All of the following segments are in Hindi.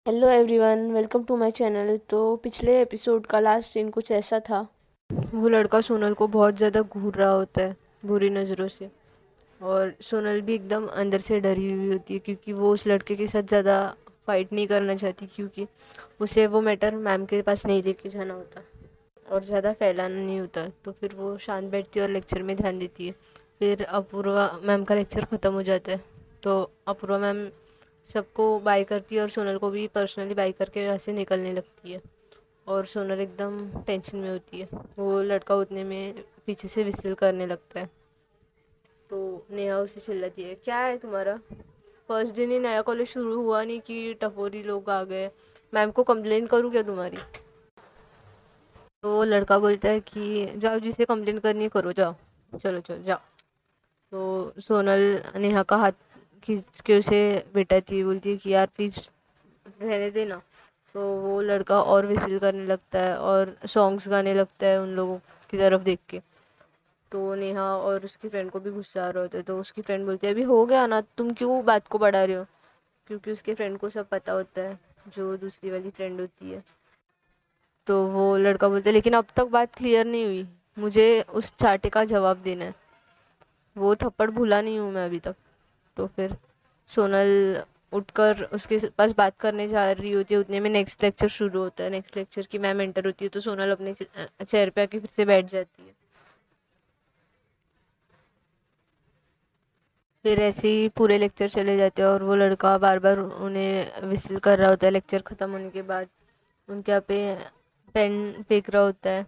Hello everyone, welcome to my channel. तो पिछले एपिसोड का लास्ट सीन कुछ ऐसा था। वो लड़का सोनल को बहुत ज़्यादा घूर रहा होता है बुरी नज़रों से। और सोनल भी एकदम अंदर से डरी हुई होती है क्योंकि वो उस लड़के के साथ ज़्यादा फाइट नहीं करना चाहती, क्योंकि उसे वो मैटर मैम के पास नहीं लेके जाना होता और ज़्यादा फैलाना नहीं होता। तो फिर वो शांत बैठती है और लेक्चर में ध्यान देती है। फिर अपूर्वा मैम का लेक्चर ख़त्म हो जाता है तो अपूर्वा मैम सबको बाय करती है और सोनल को भी पर्सनली बाय करके वहाँ से निकलने लगती है। और सोनल एकदम टेंशन में होती है। वो लड़का उतने में पीछे से विसिल करने लगता है। तो नेहा उसे चिल्लाती है, क्या है तुम्हारा? फर्स्ट दिन ही नया कॉलेज शुरू हुआ नहीं कि टपोरी लोग आ गए, मैम को कंप्लेंट करूँ क्या तुम्हारी? तो वो लड़का बोलता है कि जाओ, जिसे कंप्लेंट करनी है करो, जाओ, चलो चलो जाओ। तो सोनल नेहा का हाथ खींच के उसे बिठाती है, बोलती है कि यार प्लीज़ रहने देना। तो वो लड़का और विसिल करने लगता है और सॉन्ग्स गाने लगता है उन लोगों की तरफ देख के। तो नेहा और उसकी फ्रेंड को भी गुस्सा आ रहा होता है। तो उसकी फ्रेंड बोलती है, अभी हो गया ना, तुम क्यों बात को बढ़ा रहे हो? क्योंकि उसके फ्रेंड को सब पता होता है, जो दूसरी वाली फ्रेंड होती है। तो वो लड़का बोलता है, लेकिन अब तक बात क्लियर नहीं हुई, मुझे उस चाटे का जवाब देना है। वो थप्पड़ भूला नहीं हूँ मैं अभी तक। तो फिर सोनल उठकर उसके पास बात करने जा रही होती है, उतने में नेक्स्ट लेक्चर शुरू होता है। नेक्स्ट लेक्चर की मैम एंटर होती है तो सोनल अपने चेयर पे आके फिर से बैठ जाती है। फिर ऐसे ही पूरे लेक्चर चले जाते हैं और वो लड़का बार बार उन्हें विसिल कर रहा होता है। लेक्चर ख़त्म होने के बाद उनके यहाँ पे पेन फेंक रहा होता है।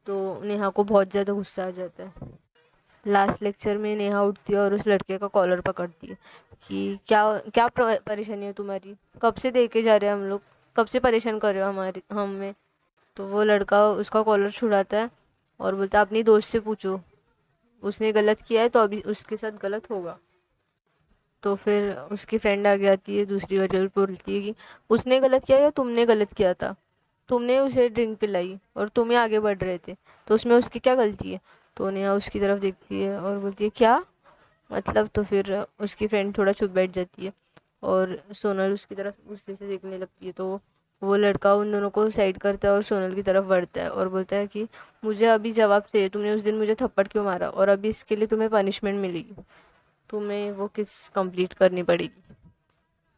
तो नेहा को बहुत ज़्यादा गुस्सा आ जाता है। लास्ट लेक्चर में नेहा उठती है और उस लड़के का कॉलर पकड़ती है कि क्या क्या परेशानी है तुम्हारी? कब से देखे जा रहे हैं हम लोग, कब से परेशान कर रहे हो हमारी हमें? तो वो लड़का उसका कॉलर छुड़ाता है और बोलता है, अपनी दोस्त से पूछो, उसने गलत किया है तो अभी उसके साथ गलत होगा। तो फिर उसकी फ्रेंड आगे आती है दूसरी वाली और बोलती है कि उसने गलत किया या तुमने गलत किया था? तुमने उसे ड्रिंक पिलाई और तुम ही आगे बढ़ रहे थे, तो उसमें उसकी क्या गलती है? तो नेहा उसकी तरफ देखती है और बोलती है, क्या मतलब? तो फिर उसकी फ्रेंड थोड़ा चुप बैठ जाती है और सोनल उसकी तरफ गुस्से से देखने लगती है। तो वो लड़का उन दोनों को साइड करता है और सोनल की तरफ बढ़ता है और बोलता है कि मुझे अभी जवाब चाहिए, तुमने उस दिन मुझे थप्पड़ क्यों मारा और अभी इसके लिए तुम्हें पनिशमेंट मिलेगी, तुम्हें वो किस कंप्लीट करनी पड़ेगी।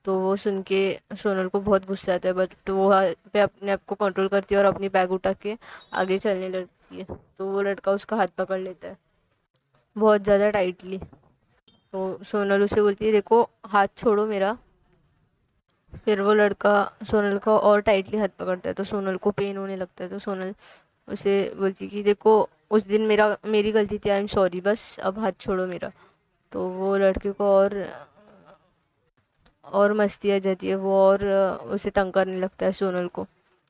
तो वो सुन के सोनल को बहुत गुस्सा आता है, बट तो वो पे अपने आप को कंट्रोल करती है और अपनी बैग उठा के आगे चलने लगती है। तो वो लड़का उसका हाथ पकड़ लेता है बहुत ज़्यादा टाइटली। तो सोनल उसे बोलती है, देखो हाथ छोड़ो मेरा। फिर वो लड़का सोनल का और टाइटली हाथ पकड़ता है तो सोनल को पेन होने लगता है। तो सोनल उसे बोलती है कि देखो उस दिन मेरी गलती थी, आई एम सॉरी, बस अब हाथ छोड़ो मेरा। तो वो लड़के को और मस्ती आ जाती है। वो और उसे तंग करने लगता है सोनल को।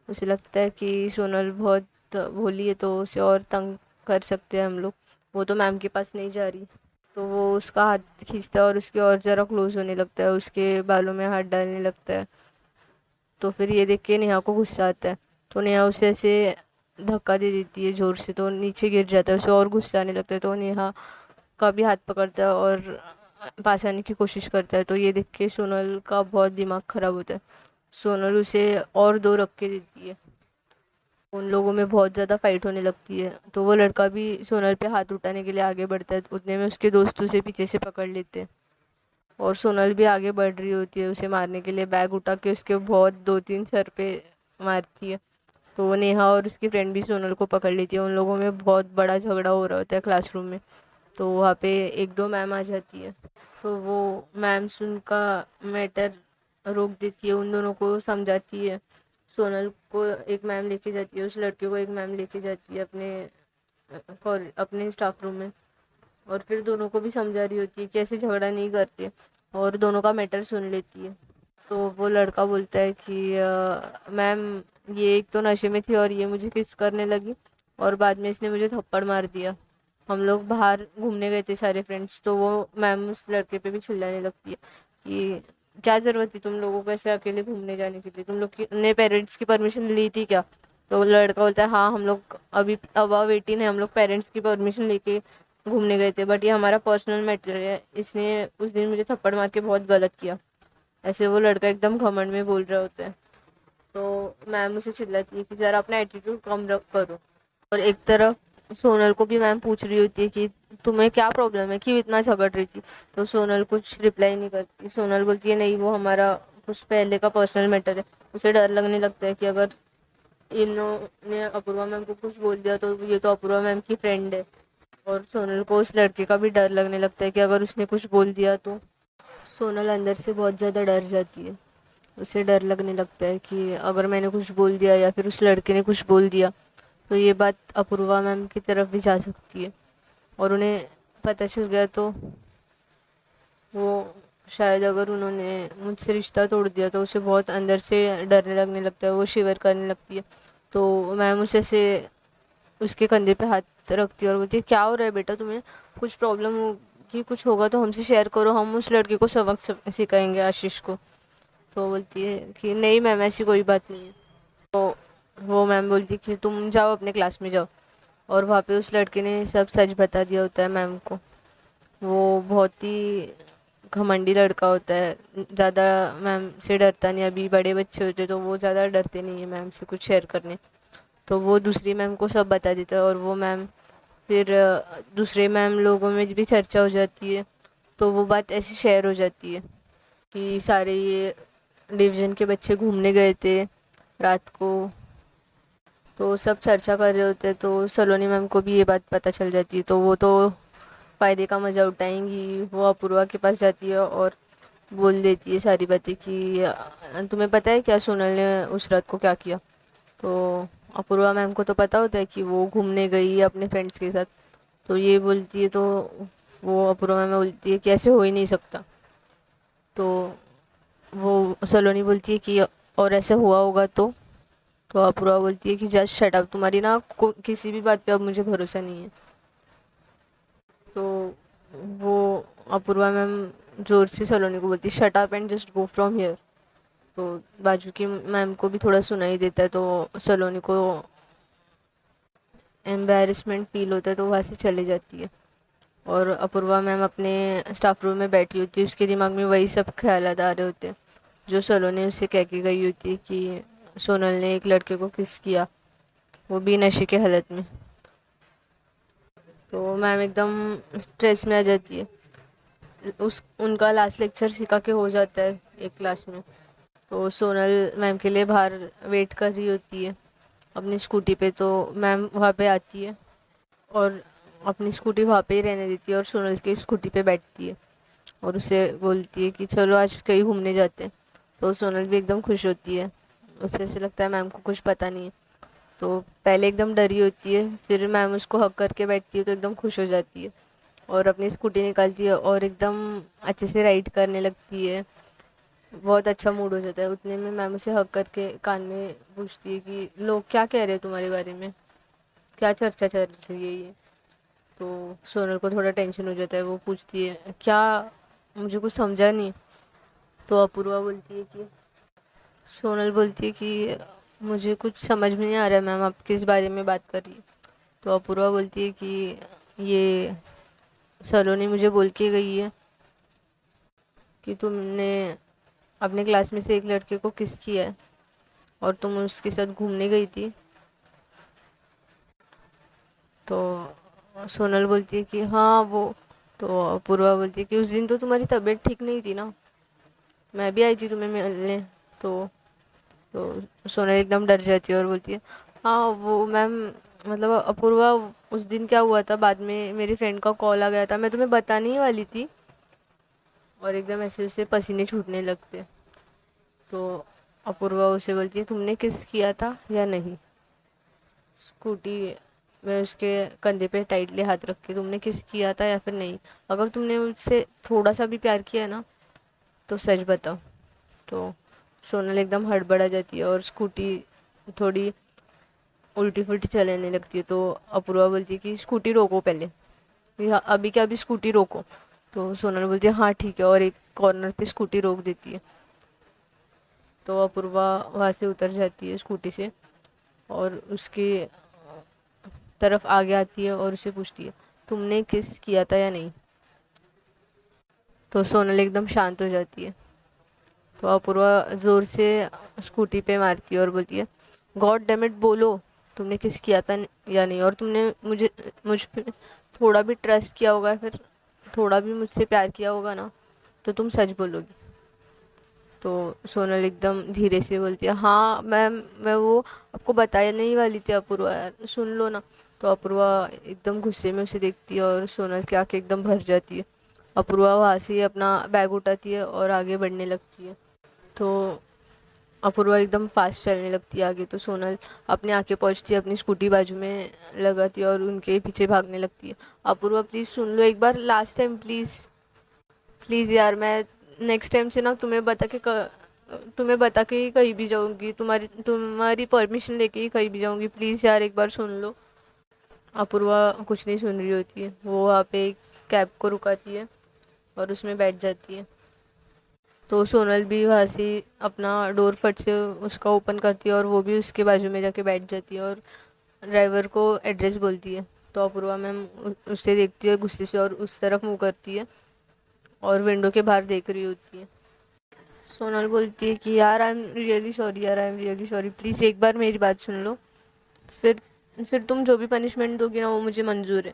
उसे लगता है कि सोनल बहुत भोली है तो उसे और तंग कर सकते हैं हम लोग, वो तो मैम के पास नहीं जा रही। तो वो उसका हाथ खींचता है और उसके और ज़रा क्लोज होने लगता है, उसके बालों में हाथ डालने लगता है। तो फिर ये देख के नेहा को गुस्सा आता है। तो नेहा उसे ऐसे धक्का दे देती है ज़ोर से, तो नीचे गिर जाता है। उसे और गुस्सा आने लगता है तो नेहा का भी हाथ पकड़ता है और पास आने की कोशिश करता है। तो ये देख के सोनल का बहुत दिमाग ख़राब होता है। सोनल उसे और दो रख के देती है। उन लोगों में बहुत ज़्यादा फाइट होने लगती है। तो वो लड़का भी सोनल पे हाथ उठाने के लिए आगे बढ़ता है, उतने में उसके दोस्त उसे पीछे से पकड़ लेते हैं और सोनल भी आगे बढ़ रही होती है उसे मारने के लिए, बैग उठा के उसके बहुत दो तीन सर पे मारती है। तो वो नेहा और उसकी फ्रेंड भी सोनल को पकड़ लेती है। उन लोगों में बहुत बड़ा झगड़ा हो रहा होता है क्लासरूम में। तो वहाँ पे एक दो मैम आ जाती है। तो वो मैम उनका मैटर रोक देती है, उन दोनों को समझाती है। सोनल को एक मैम लेके जाती है, उस लड़के को एक मैम लेके जाती है अपने स्टाफ रूम में। और फिर दोनों को भी समझा रही होती है कि ऐसे झगड़ा नहीं करते और दोनों का मैटर सुन लेती है। तो वो लड़का बोलता है कि मैम, ये एक तो नशे में थी और ये मुझे किस करने लगी और बाद में इसने मुझे थप्पड़ मार दिया। हम लोग बाहर घूमने गए थे सारे फ्रेंड्स। तो वो मैम उस लड़के पे भी चिल्लाने लगती है कि क्या ज़रूरत थी तुम लोगों को ऐसे अकेले घूमने जाने के लिए, तुम लोग ने पेरेंट्स की परमिशन ली थी क्या? तो वो लड़का बोलता है, हाँ हम लोग अभी अबव 18 है, हम लोग पेरेंट्स की परमिशन लेके घूमने गए थे, बट ये हमारा पर्सनल मैटर है, इसने उस दिन मुझे थप्पड़ मार के बहुत गलत किया, ऐसे वो लड़का एकदम घमंड में बोल रहा होता है। तो मैम उसे चिल्लाती है कि ज़रा अपना एटीट्यूड कम रख करो। और एक तरफ सोनल को भी मैम पूछ रही होती है कि तुम्हें क्या प्रॉब्लम है, क्यों इतना झगड़ रही थी। तो सोनल कुछ रिप्लाई नहीं करती। सोनल बोलती है नहीं, वो हमारा कुछ पहले का पर्सनल मैटर है। उसे डर लगने लगता है कि अगर इन्होंने अपूर्वा मैम को कुछ बोल दिया तो ये तो अपूर्वा मैम की फ्रेंड है। और सोनल को उस लड़के का भी डर लगने लगता है कि अगर उसने कुछ बोल दिया तो। सोनल अंदर से बहुत ज़्यादा डर जाती है। उसे डर लगने लगता है कि अगर मैंने कुछ बोल दिया या फिर उस लड़के ने कुछ बोल दिया तो ये बात अपूर्वा मैम की तरफ भी जा सकती है, और उन्हें पता चल गया तो वो शायद अगर उन्होंने मुझसे रिश्ता तोड़ दिया तो उसे बहुत अंदर से डरने लगने लगता है, वो शिवर करने लगती है। तो मैम उसे से उसके कंधे पे हाथ रखती है और बोलती है क्या हो रहा है बेटा, तुम्हें कुछ प्रॉब्लम होगी, कुछ होगा तो हमसे शेयर करो, हम उस लड़के को सबक सिखाएंगे, आशीष को। तो बोलती है कि नहीं मैम, ऐसी कोई बात नहीं है। तो वो मैम बोलती है कि तुम जाओ अपने क्लास में जाओ। और वहाँ पे उस लड़के ने सब सच बता दिया होता है मैम को। वो बहुत ही घमंडी लड़का होता है, ज़्यादा मैम से डरता नहीं। अभी बड़े बच्चे होते तो वो ज़्यादा डरते नहीं है मैम से कुछ शेयर करने। तो वो दूसरी मैम को सब बता देता है, और वो मैम फिर दूसरे मैम लोगों में भी चर्चा हो जाती है। तो वो बात ऐसी शेयर हो जाती है कि सारे ये डिवीज़न के बच्चे घूमने गए थे रात को। तो सब चर्चा कर रहे होते हैं, तो सलोनी मैम को भी ये बात पता चल जाती है। तो वो तो फ़ायदे का मज़ा उठाएंगी। वो अपूर्वा के पास जाती है और बोल देती है सारी बातें कि तुम्हें पता है क्या सोनल ने उस रात को क्या किया। तो अपूर्वा मैम को तो पता होता है कि वो घूमने गई है अपने फ्रेंड्स के साथ। तो ये बोलती है तो वो अपूर्वा मैम बोलती है कि ऐसे हो ही नहीं सकता। तो वो सलोनी बोलती है कि और ऐसे हुआ होगा तो अपूर्वा बोलती है कि जस्ट शट अप, तुम्हारी ना किसी भी बात पे अब मुझे भरोसा नहीं है। तो वो अपूर्वा मैम जोर से सलोनी को बोलती है shut up and just go from here. तो बाजू की मैम को भी थोड़ा सुनाई देता है, तो सलोनी को एम्बेरसमेंट फील होता है तो वहाँ से चले जाती है। और अपूर्वा मैम अपने स्टाफ रूम में बैठी होती है। उसके दिमाग में वही सब ख्यालात आ रहे होते हैं जो सलोनी उससे कह के गई होती है कि सोनल ने एक लड़के को किस किया, वो भी नशे के हालत में। तो मैम एकदम स्ट्रेस में आ जाती है। उस उनका लास्ट लेक्चर सिखा के हो जाता है एक क्लास में। तो सोनल मैम के लिए बाहर वेट कर रही होती है अपनी स्कूटी पे। तो मैम वहाँ पे आती है और अपनी स्कूटी वहाँ पे ही रहने देती है और सोनल की स्कूटी पे बैठती है और उसे बोलती है कि चलो आज कहीं घूमने जाते हैं। तो सोनल भी एकदम खुश होती है। उसे ऐसे लगता है मैम को कुछ पता नहीं है। तो पहले एकदम डरी होती है, फिर मैम उसको हक करके बैठती है तो एकदम खुश हो जाती है और अपनी स्कूटी निकालती है और एकदम अच्छे से राइड करने लगती है। बहुत अच्छा मूड हो जाता है। उतने में मैम उसे हक करके कान में पूछती है कि लोग क्या कह रहे हैं तुम्हारे बारे में, क्या चर्चा चल रही है ये। तो सोनल को थोड़ा टेंशन हो जाता है। वो पूछती है क्या, मुझे कुछ समझा नहीं। तो अपूर्वा बोलती है कि सोनल बोलती है कि मुझे कुछ समझ में नहीं आ रहा है मैम, आप किस बारे में बात कर रही है। तो अपूर्वा बोलती है कि ये सलोनी मुझे बोल के गई है कि तुमने अपने क्लास में से एक लड़के को किस किया है और तुम उसके साथ घूमने गई थी। तो सोनल बोलती है कि हाँ वो। तो अपूर्वा बोलती है कि उस दिन तो तुम्हारी तबीयत ठीक नहीं थी ना, मैं भी आई थी तुम्हें मिलने। तो तो सोनल एकदम डर जाती है और बोलती है हाँ वो मैम, मतलब अपूर्वा उस दिन क्या हुआ था, बाद में मेरी फ्रेंड का कॉल आ गया था, मैं तुम्हें बताने ही वाली थी। और एकदम ऐसे उसे पसीने छूटने लगते। तो अपूर्वा उसे बोलती है तुमने किस किया था या नहीं। स्कूटी में उसके कंधे पे टाइटली हाथ रख के तुमने किस किया था या फिर नहीं। अगर तुमने मुझसे थोड़ा सा भी प्यार किया है ना तो सच बताओ। तो सोनल एकदम हड़बड़ा जाती है और स्कूटी थोड़ी उल्टी फुल्टी चलाने लगती है। तो अपूर्वा बोलती है कि स्कूटी रोको पहले, अभी क्या, अभी स्कूटी रोको। तो सोनल बोलती है हाँ ठीक है, और एक कॉर्नर पे स्कूटी रोक देती है। तो अपूर्वा वहाँ से उतर जाती है स्कूटी से और उसकी तरफ आगे आती है और उसे पूछती है तुमने किस किया था या नहीं। तो सोनल एकदम शांत हो जाती है तो अपूर्वा ज़ोर से स्कूटी पे मारती है और बोलती है, गॉड डैम इट, बोलो तुमने किस किया था या नहीं, और तुमने मुझ पे थोड़ा भी ट्रस्ट किया होगा, फिर थोड़ा भी मुझसे प्यार किया होगा ना, तो तुम सच बोलोगी। तो सोनल एकदम धीरे से बोलती है, हाँ मैम, मैं वो आपको बताया नहीं वाली थी अपूर्वा, यार सुन लो ना। तो अपूर्वा एकदम गुस्से में उसे देखती है और सोनल की आंखें एकदम भर जाती है। अपूर्वा वहाँ से अपना बैग उठाती है और आगे बढ़ने लगती है। तो अपूर्वा एकदम फास्ट चलने लगती है आगे। तो सोनल अपने आगे पहुंचती है, अपनी स्कूटी बाजू में लगाती है और उनके पीछे भागने लगती है। अपूर्वा प्लीज़ सुन लो एक बार, लास्ट टाइम प्लीज़, प्लीज़ यार, मैं नेक्स्ट टाइम से ना तुम्हें बता के ही कहीं भी जाऊंगी, तुम्हारी परमिशन लेके ही कहीं भी जाऊंगी, प्लीज़ यार एक बार सुन लो। अपूर्वा कुछ नहीं सुन रही होती है। वो वहाँ पे एक कैब को रुकाती है और उसमें बैठ जाती है। तो सोनल भी वहाँ से अपना डोर फट से उसका ओपन करती है और वो भी उसके बाजू में जाके बैठ जाती है और ड्राइवर को एड्रेस बोलती है। तो अपूर्वा मैम उससे देखती है गुस्से से और उस तरफ मुँह करती है और विंडो के बाहर देख रही होती है। सोनल बोलती है कि यार आई एम रियली सॉरी, यार I am really sorry, please एक बार मेरी बात सुन लो, फिर फिर तुम जो भी पनिशमेंट दोगी ना वो मुझे मंजूर है।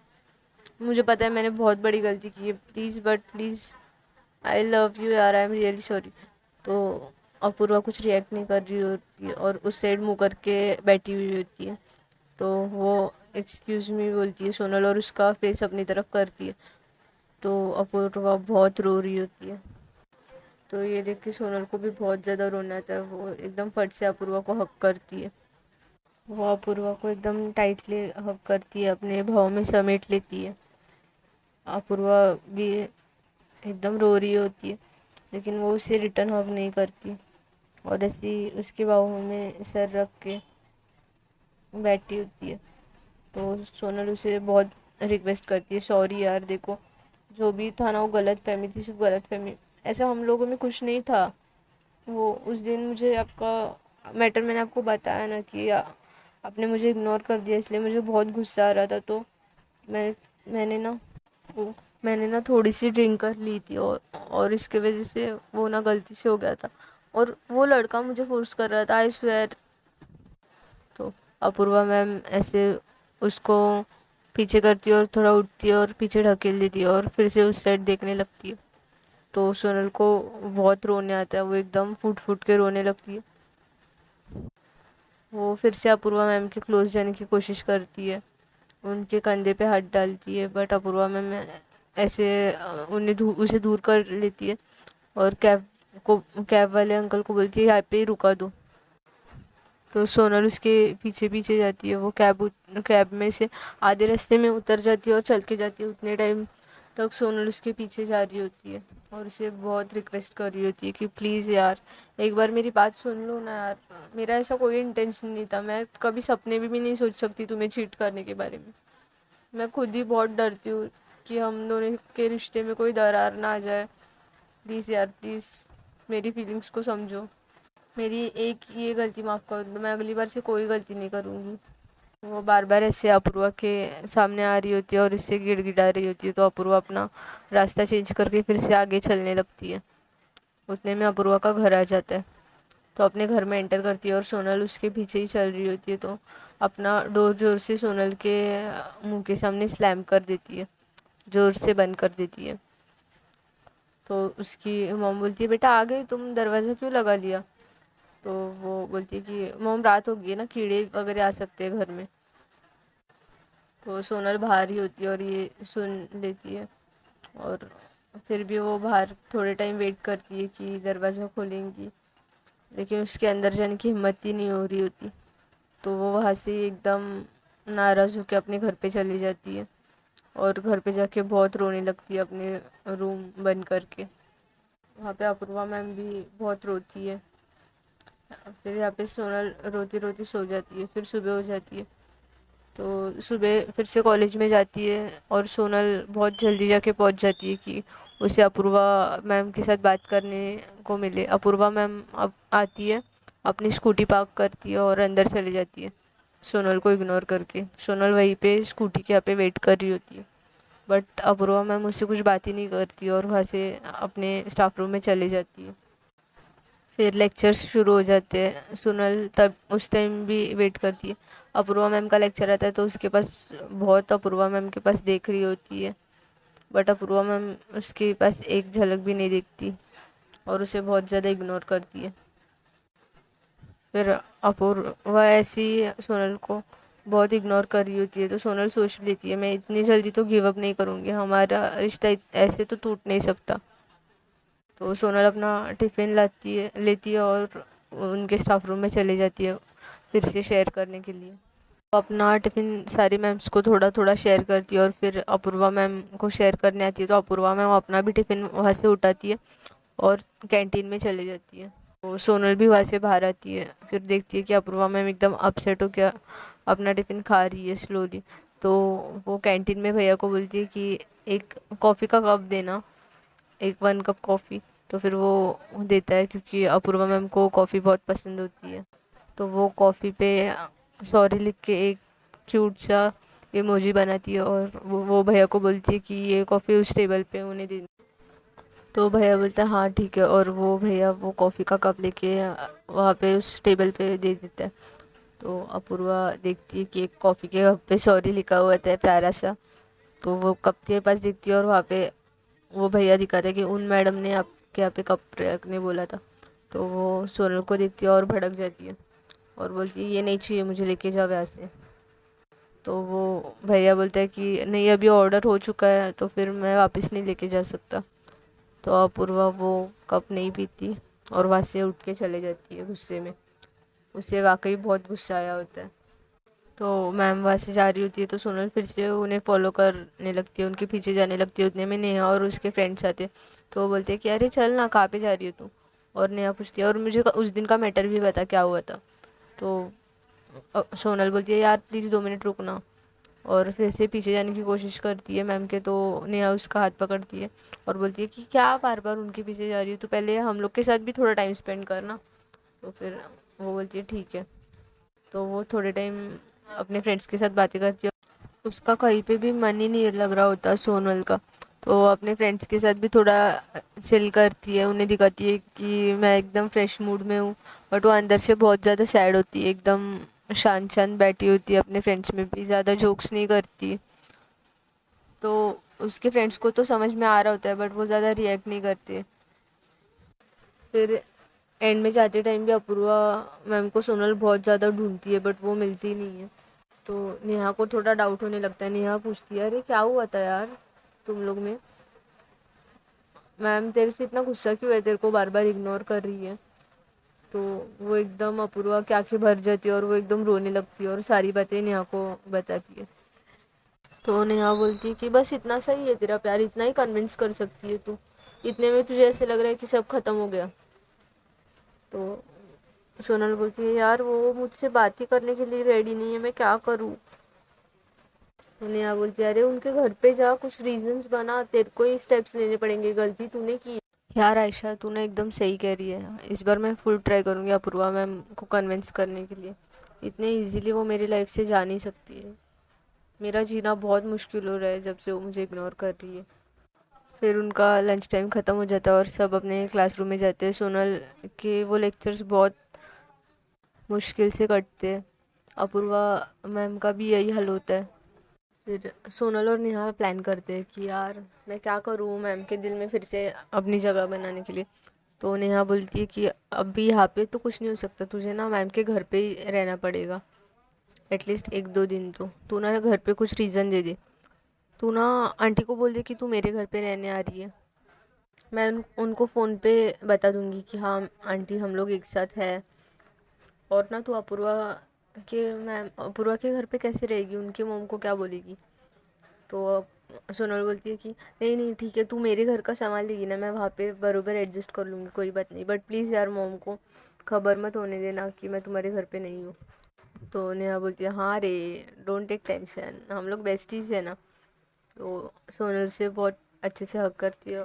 मुझे पता है मैंने बहुत बड़ी गलती की है, please but please, I love you यार, आई एम रियली सॉरी। तो अपूर्वा कुछ रिएक्ट नहीं कर रही होती है और उस साइड मुँह करके बैठी हुई होती है। तो वो एक्सक्यूज़ मी बोलती है सोनल और उसका फेस अपनी तरफ करती है। तो अपूर्वा बहुत रो रही होती है। तो ये देख के सोनल को भी बहुत ज़्यादा रोना आता है। वो एकदम फट से अपूर्वा को हक करती है। वो अपूर्वा को एकदम टाइटली हक करती है, अपने भाव में समेट लेती है। अपूर्वा भी एकदम रो रही होती है, लेकिन वो उसे रिटर्न हक नहीं करती और ऐसी उसके बाहों में सर रख के बैठी होती है। तो सोनल उसे बहुत रिक्वेस्ट करती है, सॉरी यार, देखो जो भी था ना वो गलत फहमी थी, सिर्फ गलत फहमी, ऐसा हम लोगों में कुछ नहीं था। वो उस दिन मुझे आपका मैटर मैंने आपको बताया ना कि आपने मुझे इग्नोर कर दिया, इसलिए मुझे बहुत गुस्सा आ रहा था। तो मैंने मैंने ना वो मैंने ना थोड़ी सी ड्रिंक कर ली थी और इसके वजह से वो ना गलती से हो गया था और वो लड़का मुझे फोर्स कर रहा था, आई स्वेयर। तो अपूर्वा मैम ऐसे उसको पीछे करती है और थोड़ा उठती है और पीछे ढकेल देती है और फिर से उस साइड देखने लगती है। तो सोनल को बहुत रोने आता है, वो एकदम फूट फूट के रोने लगती है। वो फिर से अपूर्वा मैम के क्लोज जाने की कोशिश करती है, उनके कंधे पे हाथ डालती है, बट अपूर्वा मैम ऐसे उसे दूर कर लेती है और कैब वाले अंकल को बोलती है यहाँ पे ही रुका दो। तो सोनल उसके पीछे पीछे जाती है। वो कैब में से आधे रास्ते में उतर जाती है और चल के जाती है। उतने टाइम तक सोनल उसके पीछे जा रही होती है और उसे बहुत रिक्वेस्ट कर रही होती है कि प्लीज़ यार एक बार मेरी बात सुन लो ना यार, मेरा ऐसा कोई इंटेंशन नहीं था, मैं कभी सपने में भी नहीं सोच सकती तुम्हें चीट करने के बारे में। मैं खुद ही बहुत डरती हूँ कि हम दोनों के रिश्ते में कोई दरार ना आ जाए। प्लीज़ यार, प्लीज़ मेरी फीलिंग्स को समझो, मेरी एक ये गलती माफ़ कर दो, मैं अगली बार से कोई गलती नहीं करूँगी। वो बार बार ऐसे अपूर्वा के सामने आ रही होती है और इससे गिड़गिड़ा रही होती है। तो अपूर्वा अपना रास्ता चेंज करके फिर से आगे चलने लगती है। उतने में अपूर्वा का घर आ जाता है। तो अपने घर में एंटर करती है और सोनल उसके पीछे ही चल रही होती है। तो अपना डोर जोर से सोनल के मुंह के सामने स्लैम कर देती है, जोर से बंद कर देती है। तो उसकी मॉम बोलती है, बेटा आ गई तुम, दरवाज़ा क्यों लगा लिया? तो वो बोलती है कि मॉम रात हो गई है ना, कीड़े वगैरह आ सकते हैं घर में। तो सोनल बाहर ही होती है और ये सुन लेती है और फिर भी वो बाहर थोड़े टाइम वेट करती है कि दरवाज़ा खोलेंगी, लेकिन उसके अंदर जाने की हिम्मत ही नहीं हो रही होती। तो वो वहाँ से एकदम नाराज़ होकर अपने घर पे चली जाती है और घर पे जाके बहुत रोने लगती है अपने रूम बंद करके। वहाँ पे अपूर्वा मैम भी बहुत रोती है। फिर यहाँ पे सोनल रोती रोती सो जाती है। फिर सुबह हो जाती है। तो सुबह फिर से कॉलेज में जाती है और सोनल बहुत जल्दी जाके पहुँच जाती है कि उसे अपूर्वा मैम के साथ बात करने को मिले। अपूर्वा मैम अब आती है, अपनी स्कूटी पार्क करती है और अंदर चली जाती है सोनल को इग्नोर करके। सोनल वहीं पे स्कूटी के यहाँ पे वेट कर रही होती है, बट अपूर्वा मैम उससे कुछ बात ही नहीं करती और वहाँ से अपने स्टाफ रूम में चली जाती है। फिर लेक्चर्स शुरू हो जाते हैं। सोनल तब उस टाइम भी वेट करती है। अपूर्वा मैम का लेक्चर आता है तो उसके पास बहुत अपूर्वा मैम के पास देख रही होती है, बट अपूर्वा मैम उसके पास एक झलक भी नहीं देखती और उसे बहुत ज़्यादा इग्नोर करती है। फिर अपूर्वा ऐसी सोनल को बहुत इग्नोर कर रही होती है तो सोनल सोच लेती है मैं इतनी जल्दी तो गिव अप नहीं करूँगी, हमारा रिश्ता ऐसे तो टूट नहीं सकता। तो सोनल अपना टिफ़िन लेती है और उनके स्टाफ रूम में चली जाती है फिर से शेयर करने के लिए। वो अपना टिफ़िन सारी मैम्स को थोड़ा थोड़ा शेयर करती है और फिर अपूर्वा मैम को शेयर करने आती है तो अपूर्वा मैम अपना भी टिफ़िन वहाँ से उठाती है और कैंटीन में चली जाती है। तो सोनल भी वहाँ से बाहर आती है, फिर देखती है कि अपूर्वा मैम एकदम अपसेट हो क्या अपना टिफ़िन खा रही है स्लोली। तो वो कैंटीन में भैया को बोलती है कि एक कॉफ़ी का कप देना, एक 1 कप कॉफ़ी। तो फिर वो देता है क्योंकि अपूर्वा मैम को कॉफ़ी बहुत पसंद होती है। तो वो कॉफ़ी पे सॉरी लिख के एक क्यूट सा इमोजी बनाती है और वो भैया को बोलती है कि ये कॉफ़ी उस टेबल पे उन्हें दे। तो भैया बोलता है हाँ ठीक है, और वो भैया वो कॉफ़ी का कप लेके वहाँ पे उस टेबल पे दे देता है। तो अपूर्वा देखती है कि एक कॉफ़ी के कप पे सॉरी लिखा हुआ था प्यारा सा। तो वो कप के पास देखती है और वहाँ पे वो भैया दिखाता है कि उन मैडम ने आपके यहाँ पे कप रखने बोला था। तो वो सोनल को देखती है और भड़क जाती है और बोलती है ये नहीं चाहिए मुझे, लेके जाओ यहाँ से। तो वो भैया बोलता है कि नहीं अभी ऑर्डर हो चुका है तो फिर मैं वापस नहीं लेके जा सकता। तो अपूर्वा वो कप नहीं पीती और वहाँ से उठ के चले जाती है गुस्से में। उसे वाकई बहुत गुस्सा आया होता है। तो मैम वहाँ से जा रही होती है तो सोनल फिर से उन्हें फॉलो करने लगती है, उनके पीछे जाने लगती है। उतने में नेहा और उसके फ्रेंड्स आते हैं तो वो बोलते हैं कि अरे चल ना, कहाँ पे जा रही हो तू। और नेहा पूछती है और मुझे उस दिन का मैटर भी बता क्या हुआ था। तो सोनल बोलती है यार प्लीज़ 2 मिनट रुकना, और फिर से पीछे जाने की कोशिश करती है मैम के। तो नेहा उसका हाथ पकड़ती है और बोलती है कि क्या बार बार उनके पीछे जा रही हो, तो पहले हम लोग के साथ भी थोड़ा टाइम स्पेंड करना। तो फिर वो बोलती है ठीक है। तो वो थोड़े टाइम अपने फ्रेंड्स के साथ बातें करती है। उसका कहीं पे भी मन ही नहीं लग रहा होता सोनल का। तो वो अपने फ्रेंड्स के साथ भी थोड़ा चिल करती है, उन्हें दिखाती है कि मैं एकदम फ्रेश मूड में हूँ। बट वो अंदर से बहुत ज़्यादा सैड होती है, एकदम शांत शांत बैठी होती है, अपने फ्रेंड्स में भी ज़्यादा जोक्स नहीं करती। तो उसके फ्रेंड्स को तो समझ में आ रहा होता है बट वो ज़्यादा रिएक्ट नहीं करते। फिर एंड में जाते टाइम भी अपूर्वा मैम को सोनल बहुत ज़्यादा ढूंढती है बट वो मिलती नहीं है। तो नेहा को थोड़ा डाउट होने लगता है। नेहा पूछती है अरे क्या हुआ था यार तुम लोग में, मैम तेरे से इतना गुस्सा क्यों है, तेरे को बार बार इग्नोर कर रही है। तो वो एकदम अपूर्वा की आंखें भर जाती है और वो एकदम रोने लगती है और सारी बातें नेहा को बताती है। तो नेहा बोलती है कि बस इतना सही है तेरा प्यार, इतना ही कन्विंस कर सकती है तू, इतने में तुझे ऐसे लग रहा है कि सब खत्म हो गया। तो सोनल बोलती है यार वो मुझसे बात ही करने के लिए रेडी नहीं है, मैं क्या करूँ। तो नेहा बोलती है अरे उनके घर पे जा, कुछ रीजंस बना, तेरे को ही स्टेप्स लेने पड़ेंगे, गलती तूने की। यार आयशा तूने एकदम सही कह रही है, इस बार मैं फुल ट्राई करूँगी अपूर्वा मैम को कन्विंस करने के लिए। इतने इजीली वो मेरी लाइफ से जा नहीं सकती है, मेरा जीना बहुत मुश्किल हो रहा है जब से वो मुझे इग्नोर कर रही है। फिर उनका लंच टाइम ख़त्म हो जाता है और सब अपने क्लासरूम में जाते हैं। सोनल के वो लेक्चर्स बहुत मुश्किल से कटते हैं, अपूर्वा मैम का भी यही हल होता है। फिर सोनल और नेहा प्लान करते हैं कि यार मैं क्या करूँ मैम के दिल में फिर से अपनी जगह बनाने के लिए। तो नेहा बोलती है कि अभी यहाँ पे तो कुछ नहीं हो सकता, तुझे ना मैम के घर पे ही रहना पड़ेगा एटलीस्ट 1-2 दिन। तो तू ना घर पे कुछ रीज़न दे दे, तू ना आंटी को बोल दे कि तू मेरे घर पे रहने आ रही है। मैं उनको फ़ोन पे बता दूंगी कि हाँ आंटी हम लोग एक साथ है। और ना तू अपूर्वा के घर पे कैसे रहेगी, उनकी मॉम को क्या बोलेगी। तो सोनल बोलती है कि नहीं नहीं ठीक है, तू मेरे घर का संभाल लेगी ना, मैं वहाँ पे बरोबर एडजस्ट कर लूँगी, कोई बात नहीं, बट प्लीज़ यार मॉम को खबर मत होने देना कि मैं तुम्हारे घर पे नहीं हूँ। तो नेहा बोलती है हाँ रे, डोंट टेक टेंशन, हम लोग बेस्टीज़ है ना। तो सोनल से बहुत अच्छे से हक करती है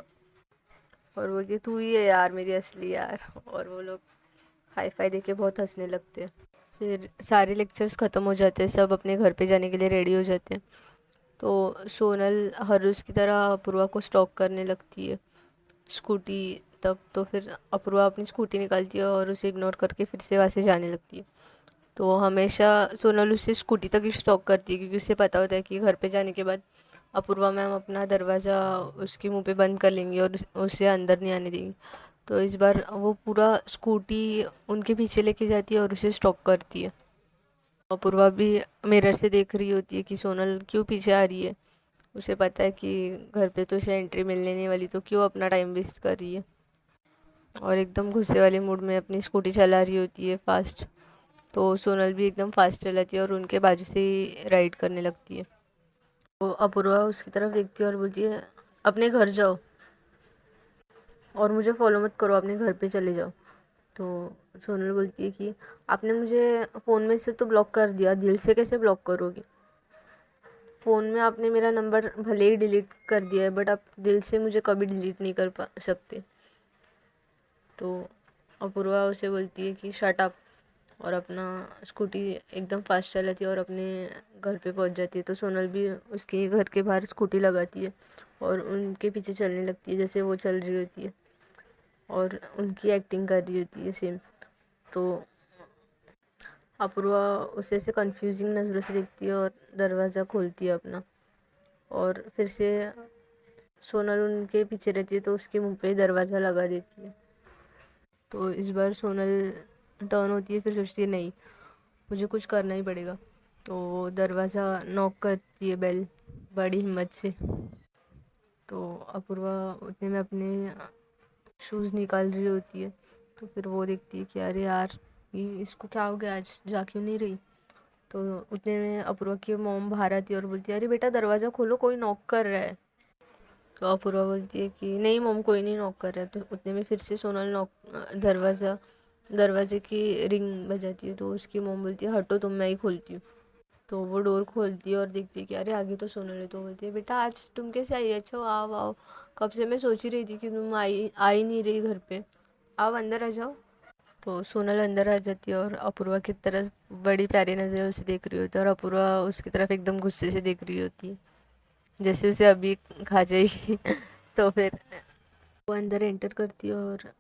और बोलती है तू ही है यार मेरी असली यार। और वो लोग हाई फाई दे के बहुत हंसने लगते हैं। फिर सारे लेक्चर्स ख़त्म हो जाते हैं, सब अपने घर पे जाने के लिए रेडी हो जाते हैं। तो सोनल हर रोज़ की तरह अपूर्वा को स्टॉक करने लगती है, स्कूटी तब तो फिर अपूर्वा अपनी स्कूटी निकालती है और उसे इग्नोर करके फिर से वहाँ से जाने लगती है। तो हमेशा सोनल उससे स्कूटी तक ही स्टॉप करती है, क्योंकि उसे पता होता है कि घर पे जाने के बाद अपूर्वा मैम अपना दरवाज़ा उसके मुंह पे बंद कर लेंगी और उसे अंदर नहीं आने देंगी। तो इस बार वो पूरा स्कूटी उनके पीछे लेके जाती है और उसे स्टॉप करती है। अपूर्वा भी मिरर से देख रही होती है कि सोनल क्यों पीछे आ रही है। उसे पता है कि घर पे तो उसे एंट्री मिलने नहीं वाली, तो क्यों अपना टाइम वेस्ट कर रही है। और एकदम गुस्से वाले मूड में अपनी स्कूटी चला रही होती है फास्ट। तो सोनल भी एकदम फास्ट चलाती है और उनके बाजू से ही राइड करने लगती है। तो अपूर्वा उसकी तरफ देखती है और बोलती है अपने घर जाओ और मुझे फॉलो मत करो, अपने घर पे चले जाओ। तो सोनल बोलती है कि आपने मुझे फ़ोन में से तो ब्लॉक कर दिया, दिल से कैसे ब्लॉक करोगी। फ़ोन में आपने मेरा नंबर भले ही डिलीट कर दिया है, बट आप दिल से मुझे कभी डिलीट नहीं कर पा सकते। तो अपूर्वा उसे बोलती है कि शट अप, और अपना स्कूटी एकदम फास्ट चलाती है और अपने घर पे पहुंच जाती है। तो सोनल भी उसके घर के बाहर स्कूटी लगाती है और उनके पीछे चलने लगती है जैसे वो चल रही होती है और उनकी एक्टिंग कर रही होती है सेम। तो अपूर्वा उसे ऐसे कंफ्यूजिंग नज़रों से देखती है और दरवाज़ा खोलती है अपना, और फिर से सोनल उनके पीछे रहती है तो उसके मुंह पे दरवाज़ा लगा देती है। तो इस बार सोनल टर्न होती है, फिर सोचती है नहीं, मुझे कुछ करना ही पड़ेगा। तो वो दरवाज़ा नॉक करती है बेल बड़ी हिम्मत से। तो अपूर्वा उतने में अपने शूज़ निकाल रही होती है। तो फिर वो देखती है कि अरे यार, ये इसको क्या हो गया, आज जा क्यों नहीं रही। तो उतने में अपूर्वा की मॉम बाहर आती है और बोलती है अरे बेटा दरवाज़ा खोलो, कोई नॉक कर रहा है। तो अपूर्वा बोलती है कि नहीं मॉम, कोई नहीं नॉक कर रहा है। तो उतने में फिर से सोनल दरवाजे की रिंग बजाती है। तो उसकी मॉम बोलती है हटो तुम, मैं ही खोलती हूँ। तो वो डोर खोलती है और देखती है कि अरे आगे तो सोनल है। तो बोलती है बेटा आज तुम कैसे आई, अच्छा आओ आओ, कब से मैं सोच ही रही थी कि तुम आ ही नहीं रही घर पे, आओ अंदर आ जाओ। तो सोनल अंदर आ जाती है और अपूर्वा की तरफ बड़ी प्यारी नज़रें उसे देख रही होती है और अपूर्वा उसकी तरफ एकदम गुस्से से देख रही होती है जैसे उसे अभी खा जाएगी। तो फिर वो अंदर एंटर करती है और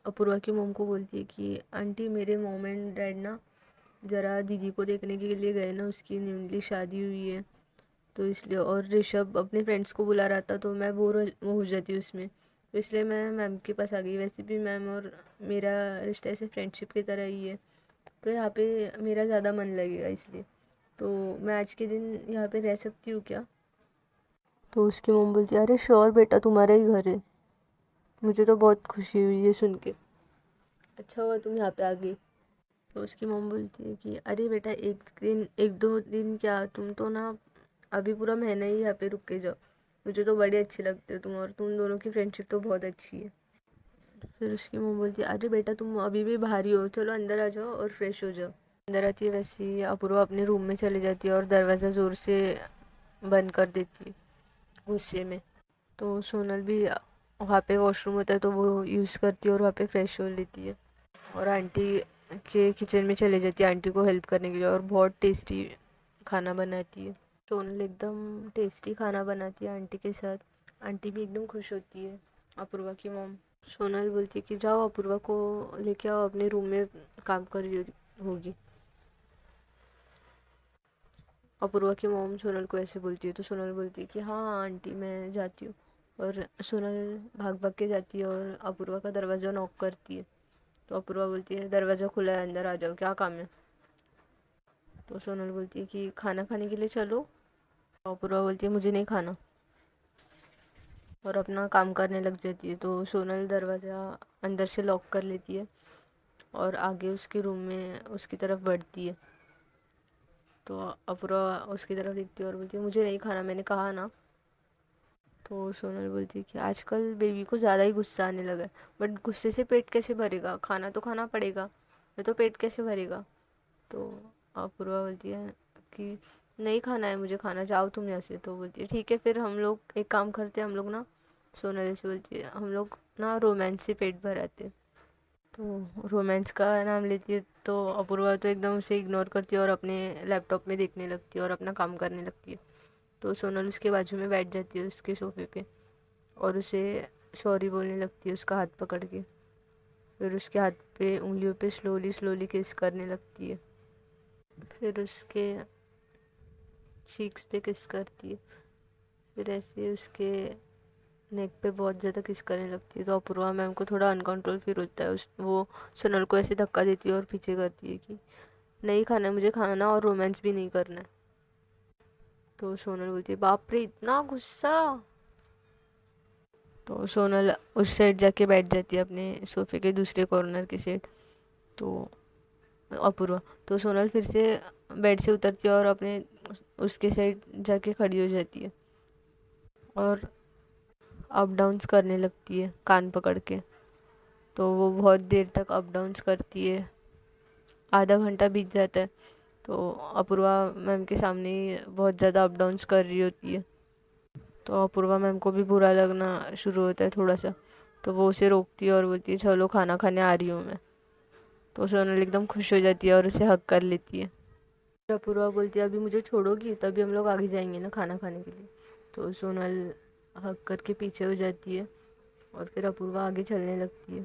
अपूर्वा की मोम को बोलती है कि आंटी मेरे मोम एंड डैड ना ज़रा दीदी को देखने के लिए गए ना, उसकी न्यूली शादी हुई है तो इसलिए, और ऋषभ अपने फ्रेंड्स को बुला रहा था तो मैं बोर हो जाती उसमें, तो इसलिए मैं मैम के पास आ गई। वैसे भी मैम और मेरा रिश्ता ऐसे फ्रेंडशिप की तरह ही है, तो यहाँ पे मेरा ज़्यादा मन लगेगा, इसलिए तो मैं आज के दिन यहाँ पे रह सकती हूँ क्या। तो उसकी मम्मी बोलती है अरे श्योर बेटा, तुम्हारा ही घर है, मुझे तो बहुत खुशी हुई है सुन के, अच्छा हुआ तुम यहाँ पे आ गई। तो उसकी मम्मी बोलती है कि अरे बेटा एक दो दिन क्या, तुम तो ना अभी पूरा महीना ही यहाँ पे रुक के जाओ, मुझे तो बड़े अच्छे लगते हो तुम, और तुम दोनों की फ्रेंडशिप तो बहुत अच्छी है। फिर उसकी मम्मी बोलती है अरे बेटा तुम अभी भी बाहर ही हो, चलो अंदर आ जाओ और फ्रेश हो जाओ। अंदर आती है, वैसे ही अपूर्वा अपने रूम में चली जाती है और दरवाज़ा ज़ोर से बंद कर देती है गुस्से में। तो सोनल भी वहाँ पे वॉशरूम होता है तो वो यूज़ करती है और वहाँ पे फ्रेश हो लेती है और आंटी के किचन में चले जाती है आंटी को हेल्प करने के लिए, और बहुत टेस्टी खाना बनाती है। सोनल एकदम टेस्टी खाना बनाती है आंटी के साथ, आंटी भी एकदम खुश होती है अपूर्वा की मॉम। सोनल बोलती है कि जाओ अपूर्वा को लेके आओ, अपने रूम में काम कर रही होगी। अपूर्वा की मॉम सोनल को ऐसे बोलती है तो सोनल बोलती है कि हाँ हाँ आंटी मैं जाती हूँ, और सोनल भाग भाग के जाती है और अपूर्वा का दरवाज़ा नॉक करती है। तो अपूर्वा बोलती है दरवाज़ा खुला है, अंदर आ जाओ, क्या काम है। तो सोनल बोलती है कि खाना खाने के लिए चलो। अपूर्वा बोलती है मुझे नहीं खाना, और अपना काम करने लग जाती है। तो सोनल दरवाज़ा अंदर से लॉक कर लेती है और आगे उसके रूम में उसकी तरफ बढ़ती है। तो अपूर्वा उसकी तरफ देखती है और बोलती है मुझे नहीं खाना, मैंने कहा ना। तो सोनल बोलती है कि आजकल बेबी को ज़्यादा ही गुस्सा आने लगा है, बट गुस्से से पेट कैसे भरेगा, खाना तो खाना पड़ेगा, नहीं तो पेट कैसे भरेगा। तो अपूर्वा बोलती है कि नहीं खाना है मुझे खाना, जाओ तुम यहाँ से। तो बोलती है ठीक है फिर हम लोग एक काम करते हैं, हम लोग ना, सोनल से बोलती है हम लोग ना रोमांस से पेट भराते हैं। तो रोमांस का नाम लेती है तो अपूर्वा तो एकदम उसे इग्नोर करती है और अपने लैपटॉप में देखने लगती है और अपना काम करने लगती है। तो सोनल उसके बाजू में बैठ जाती है उसके सोफे पे और उसे सॉरी बोलने लगती है उसका हाथ पकड़ के। फिर उसके हाथ पे उंगलियों पे स्लोली स्लोली किस करने लगती है। फिर उसके चीक्स पे किस करती है। फिर ऐसे उसके नेक पे बहुत ज़्यादा किस करने लगती है। तो अपूर्वा मैम को थोड़ा अनकंट्रोल फील होता है। उस वो सोनल को ऐसे धक्का देती है और पीछे करती है कि नहीं खाना है मुझे, खाना और रोमांस भी नहीं करना है। तो सोनल बोलती है बाप रे इतना गुस्सा। तो सोनल उस साइड जाके बैठ जाती है अपने सोफे के दूसरे कॉर्नर की साइड। तो अपूर्वा, तो सोनल फिर से बेड से उतरती है और अपने उसके साइड जाके खड़ी हो जाती है और अप डाउन्स करने लगती है कान पकड़ के। तो वो बहुत देर तक अप डाउन्स करती है, आधा घंटा बीत जाता है। तो अपूर्वा मैम के सामने ही बहुत ज़्यादा अप डाउन्स कर रही होती है। तो अपूर्वा मैम को भी बुरा लगना शुरू होता है थोड़ा सा। तो वो उसे रोकती है और बोलती है चलो खाना खाने आ रही हूँ मैं। तो सोनल एकदम खुश हो जाती है और उसे हक कर लेती है। फिर अपूर्वा बोलती है अभी मुझे छोड़ोगी तभी हम लोग आगे जाएंगे ना खाना खाने के लिए। तो सोनल हक करके पीछे हो जाती है और फिर अपूर्वा आगे चलने लगती है।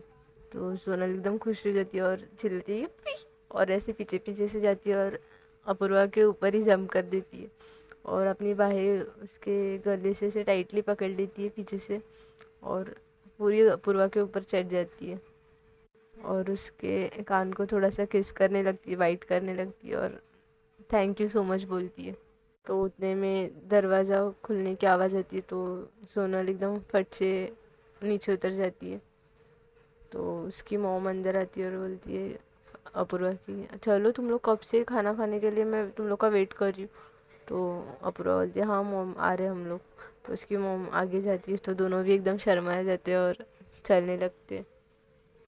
तो सोनल एकदम खुश हो जाती है और चिल्लाती है "यप्पी" और ऐसे पीछे पीछे से जाती है और अपूर्वा के ऊपर ही जंप कर देती है और अपनी बाहें उसके गले से टाइटली पकड़ लेती है पीछे से और पूरी अपूर्वा के ऊपर चढ़ जाती है और उसके कान को थोड़ा सा किस करने लगती है, वाइट करने लगती है और थैंक यू सो मच बोलती है। तो उतने में दरवाज़ा खुलने की आवाज़ आती है। तो सोनल एकदम फट से नीचे उतर जाती है। तो उसकी मॉम अंदर आती है और बोलती है अपूर्वा की चलो तुम लोग कब से खाना खाने के लिए मैं तुम लोग का वेट कर रही हूँ। तो अपूर्वा बोलती है हाँ मॉम आ रहे हम लोग। तो उसकी मॉम आगे जाती है तो दोनों भी एकदम शर्माए जाते हैं और चलने लगते हैं।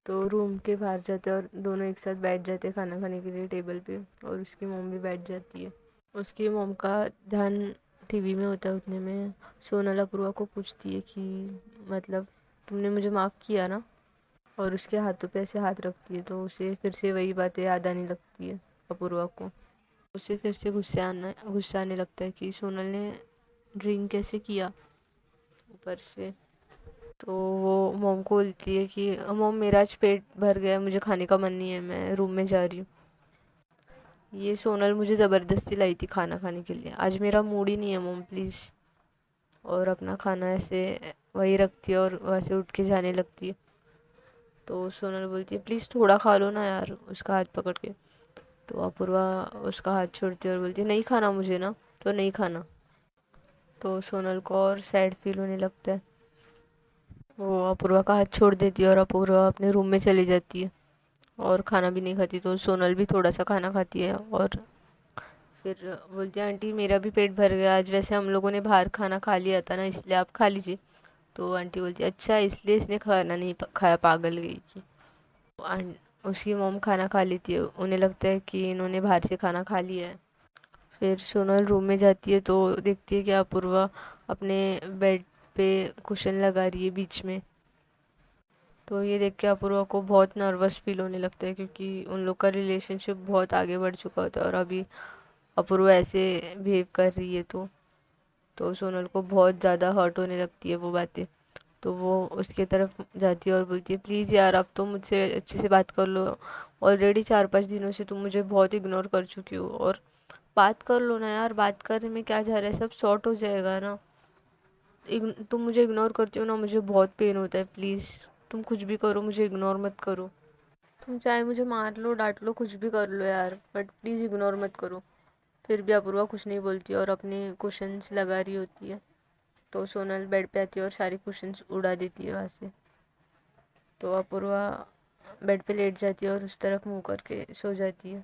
तो रूम के बाहर जाते हैं और दोनों एक साथ बैठ जाते हैं खाना खाने के लिए टेबल पे और उसकी मॉम भी बैठ जाती है। उसकी मॉम का ध्यान टीवी में होता है। उतने में सोनल अपूर्वा को पूछती है कि मतलब तुमने मुझे माफ़ किया ना। और उसके हाथों पे ऐसे हाथ रखती है तो उसे फिर से वही बातें याद आने लगती है अपूर्वा को। उसे फिर से गुस्सा आने लगता है कि सोनल ने ड्रिंक कैसे किया ऊपर से। तो वो मॉम को बोलती है कि मॉम मेरा आज पेट भर गया, मुझे खाने का मन नहीं है, मैं रूम में जा रही हूँ। ये सोनल मुझे ज़बरदस्ती लाई थी खाना खाने के लिए, आज मेरा मूड ही नहीं है मॉम प्लीज़। और अपना खाना ऐसे वही रखती है और वहाँ से उठ के जाने लगती है। तो सोनल बोलती है प्लीज़ थोड़ा खा लो ना यार, उसका हाथ पकड़ के। तो अपूर्वा उसका हाथ छोड़ती है और बोलती है नहीं खाना मुझे ना, तो नहीं खाना। तो सोनल को और सैड फील होने लगता है। वो अपूर्वा का हाथ छोड़ देती है और अपूर्वा अपने रूम में चली जाती है और खाना भी नहीं खाती। तो सोनल भी थोड़ा सा खाना खाती है और फिर बोलती है आंटी मेरा भी पेट भर गया आज, वैसे हम लोगों ने बाहर खाना खा लिया था ना इसलिए आप खा लीजिए। तो आंटी बोलती है अच्छा इसलिए इसने खाना नहीं खाया, पागल गई की। तो उसकी मॉम खाना खा लेती है, उन्हें लगता है कि इन्होंने बाहर से खाना खा लिया है। फिर सोनल रूम में जाती है तो देखती है कि अपूर्वा अपने बेड पे कुशन लगा रही है बीच में। तो ये देख के अपूर्वा को बहुत नर्वस फील होने लगता है क्योंकि उन लोग का रिलेशनशिप बहुत आगे बढ़ चुका होता है और अभी अपूर्वा ऐसे बिहेव कर रही है। तो सोनल को बहुत ज़्यादा हर्ट होने लगती है वो बातें। तो वो उसके तरफ जाती है और बोलती है प्लीज़ यार अब तो मुझसे अच्छे से बात कर लो, ऑलरेडी 4-5 दिनों से तुम मुझे बहुत इग्नोर कर चुकी हो और बात कर लो ना यार, बात करने में क्या जा रहा है, सब सॉर्ट हो जाएगा ना। तुम मुझे इग्नोर करती हो ना, मुझे बहुत पेन होता है, प्लीज़ तुम कुछ भी करो मुझे इग्नोर मत करो। तुम चाहे मुझे मार लो डांट लो कुछ भी कर लो यार, बट प्लीज़ इग्नोर मत करो। फिर भी अपूर्वा कुछ नहीं बोलती और अपने कुशन्स लगा रही होती है। तो सोनल बेड पे आती है और सारी कुशन्स उड़ा देती है वहाँ से। तो अपूर्वा बेड पे लेट जाती है और उस तरफ मुंह करके सो जाती है।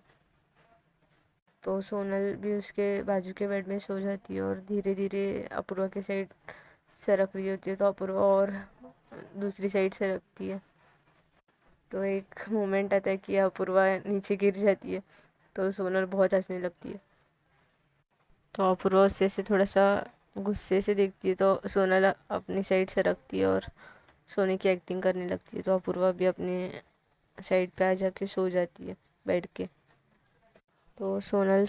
तो सोनल भी उसके बाजू के बेड में सो जाती है और धीरे धीरे अपूर्वा के साइड सरक रही होती है। तो अपूर्वा और दूसरी साइड सरकती है। तो एक मोमेंट आता है कि अपूर्वा नीचे गिर जाती है तो सोनल बहुत हंसने लगती है। तो अपूर्वा उससे से थोड़ा सा गुस्से से देखती है तो सोनल अपनी साइड सरकती है और सोने की एक्टिंग करने लगती है। तो अपूर्वा भी अपने साइड पे आ जाके सो जाती है बैठ के। तो सोनल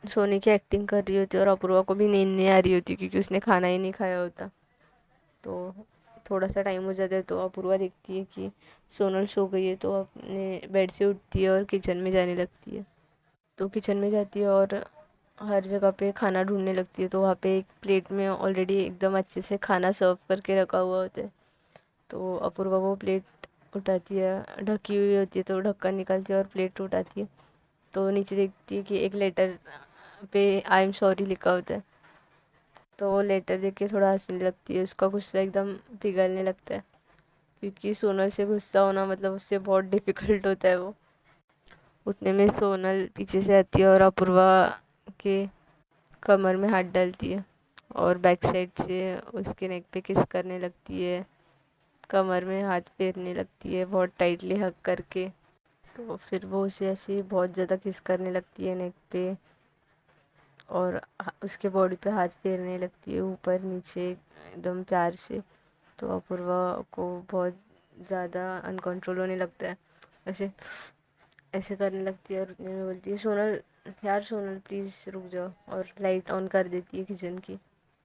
सोने की एक्टिंग कर रही होती है और अपूर्वा को भी नींद नहीं आ रही होती क्योंकि उसने खाना ही नहीं खाया होता। तो थोड़ा सा टाइम हो जाता है तो अपूर्वा देखती है कि सोनल सो गई है, तो अपने बेड से उठती है और किचन में जाने लगती है। तो किचन में जाती है और हर जगह पे खाना ढूंढने लगती है, तो वहाँ पे एक प्लेट में ऑलरेडी एकदम अच्छे से खाना सर्व करके रखा हुआ होता है। तो अपूर्वा वो प्लेट उठाती है, ढकी हुई होती है, तो ढक्कन निकालती है और प्लेट उठाती है। तो नीचे देखती है कि एक लेटर पे आई एम सॉरी लिखा होता है। तो वो लेटर देख के थोड़ा हंसने लगती है, उसका गुस्सा एकदम पिघलने लगता है, क्योंकि सोनल से गुस्सा होना मतलब उससे बहुत डिफ़िकल्ट होता है वो। उतने में सोनल पीछे से आती है और अपूर्वा के कमर में हाथ डालती है और बैक साइड से उसके नेक पे किस करने लगती है, कमर में हाथ फेरने लगती है बहुत टाइटली हग करके। तो फिर वो उसे ऐसे बहुत ज़्यादा किस करने लगती है नेक पे, और उसके बॉडी पे हाथ फेरने लगती है ऊपर नीचे एकदम प्यार से। तो अपूर्वा को बहुत ज़्यादा अनकंट्रोल होने लगता है, ऐसे ऐसे करने लगती है और उतने में बोलती है सोनल, यार सोनल प्लीज़ रुक जाओ, और लाइट ऑन कर देती है किचन की।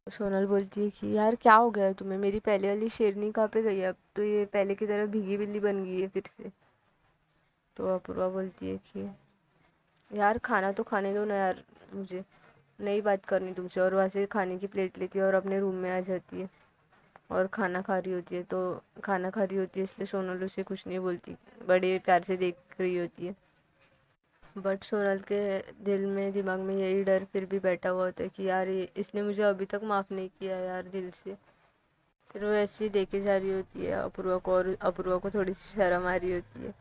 सोनल बोलती है कि यार क्या हो गया है तुम्हें, मेरी पहले वाली शेरनी कहाँ पे गई है, अब तो ये पहले की तरह भीगी बिल्ली बन गई है फिर से। तो अपूर्वा बोलती है कि यार खाना तो खाने दो ना यार, मुझे नहीं बात करनी तुमसे, और वहाँ से खाने की प्लेट लेती है और अपने रूम में आ जाती है और खाना खा रही होती है। तो खाना खा रही होती है इसलिए सोनल उसे कुछ नहीं बोलती, बड़े प्यार से देख रही होती है। बट सोनल के दिल में दिमाग में यही डर फिर भी बैठा हुआ होता है कि यार ये इसने मुझे अभी तक माफ़ नहीं किया यार दिल से। फिर वो ऐसे ही देखे जा रही होती है अपूर्वा को, और अपूर्वा को थोड़ी सी शर्म आ रही होती है।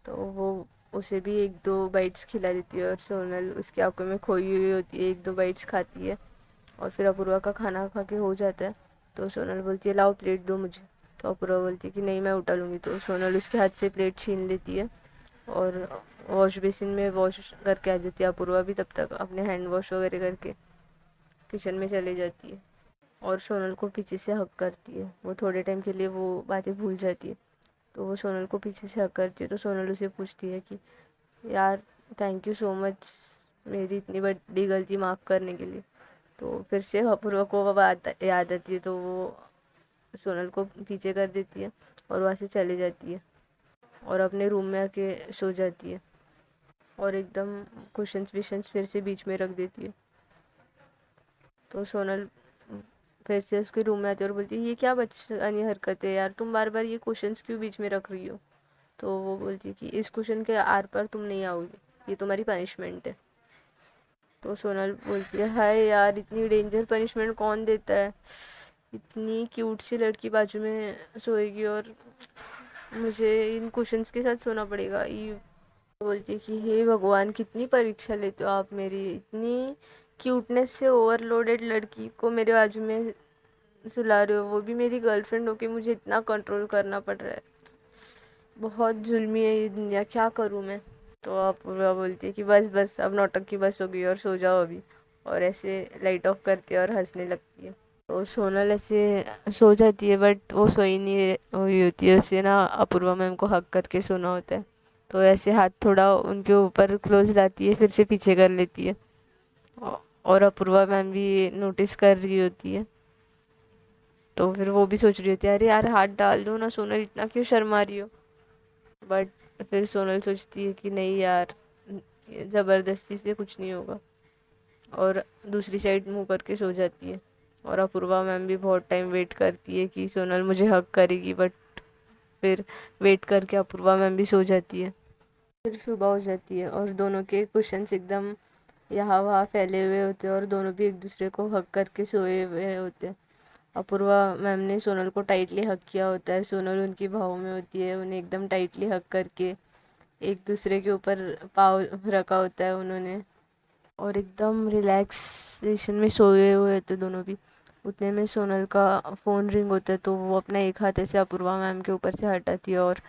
तो वो उसे भी एक दो बाइट्स खिला देती है और सोनल उसकी आंखों में खोई हुई होती है, एक दो बाइट्स खाती है और फिर अपूर्वा का खाना खा के हो जाता है। तो सोनल बोलती है लाओ प्लेट दो मुझे। तो अपूर्वा बोलती है कि नहीं मैं उठा लूँगी। तो सोनल उसके हाथ से प्लेट छीन लेती है और वॉश बेसिन में वॉश करके आ जाती है। अपूर्वा भी तब तक अपने हैंड वॉश वगैरह करके किचन में चली जाती है और सोनल को पीछे से हक करती है। वो थोड़े टाइम के लिए वो बातें भूल जाती है। तो वो सोनल को पीछे से हक करती है, तो सोनल उसे पूछती है कि यार थैंक यू सो मच मेरी इतनी बड़ी गलती माफ़ करने के लिए। तो फिर से अपूर्वा को वो बात याद आती है, तो वो सोनल को पीछे कर देती है और वहाँ से चली जाती है और अपने रूम में आके सो जाती है और एकदम कुशन्स विशंस फिर से बीच में रख देती है। तो सोनल फिर से उसके रूम में आती है और बोलती है ये क्या बचकानी हरकत है यार, तुम बार बार ये कुशन्स क्यों बीच में रख रही हो। तो वो बोलती है कि इस कुशन के आर पर तुम नहीं आओगी, ये तुम्हारी पनिशमेंट है। तो सोनल बोलती है हाय यार इतनी डेंजर पनिशमेंट कौन देता है, इतनी क्यूट सी लड़की बाजू में सोएगी और मुझे इन कुशन्स के साथ सोना पड़ेगा। ये बोलती है कि हे भगवान कितनी परीक्षा लेते हो आप मेरी, इतनी क्यूटनेस से ओवरलोडेड लड़की को मेरे बाजू में सुला रहे हो, वो भी मेरी गर्लफ्रेंड होके मुझे इतना कंट्रोल करना पड़ रहा है। बहुत जुल्मी है ये दुनिया, क्या करूँ मैं। तो अपूर्वा बोलती है कि बस बस अब नौटंकी बस हो गई और सो जाओ अभी, और ऐसे लाइट ऑफ करती है और हंसने लगती है। तो सोनल ऐसे सो जाती है, बट वो सोई नहीं हुई होती है, उसे ना अपूर्वा मैम को हक करके सोना होता है। तो ऐसे हाथ थोड़ा उनके ऊपर क्लोज लाती है, फिर से पीछे कर लेती है और अपूर्वा मैम भी नोटिस कर रही होती है। तो फिर वो भी सोच रही होती है अरे यार हाथ डाल दो ना सोनल, इतना क्यों शर्मा रही हो। बट फिर सोनल सोचती है कि नहीं यार ज़बरदस्ती से कुछ नहीं होगा, और दूसरी साइड मुंह करके सो जाती है। और अपूर्वा मैम भी बहुत टाइम वेट करती है कि सोनल मुझे हक करेगी, बट फिर वेट करके अपूर्वा मैम भी सो जाती है। फिर सुबह हो जाती है और दोनों के कुशन्स एकदम यहाँ वहाँ फैले हुए होते हैं और दोनों भी एक दूसरे को हक करके सोए हुए होते हैं। अपूर्वा मैम ने सोनल को टाइटली हक किया होता है, सोनल उनकी बाहों में होती है, उन्हें एकदम टाइटली हक करके एक दूसरे के ऊपर पाँव रखा होता है उन्होंने, और एकदम रिलैक्सेशन में सोए हुए होते दोनों भी। उतने में सोनल का फ़ोन रिंग होता है, तो वो अपना एक हाथ ऐसे अपूर्वा मैम के ऊपर से हटाती है और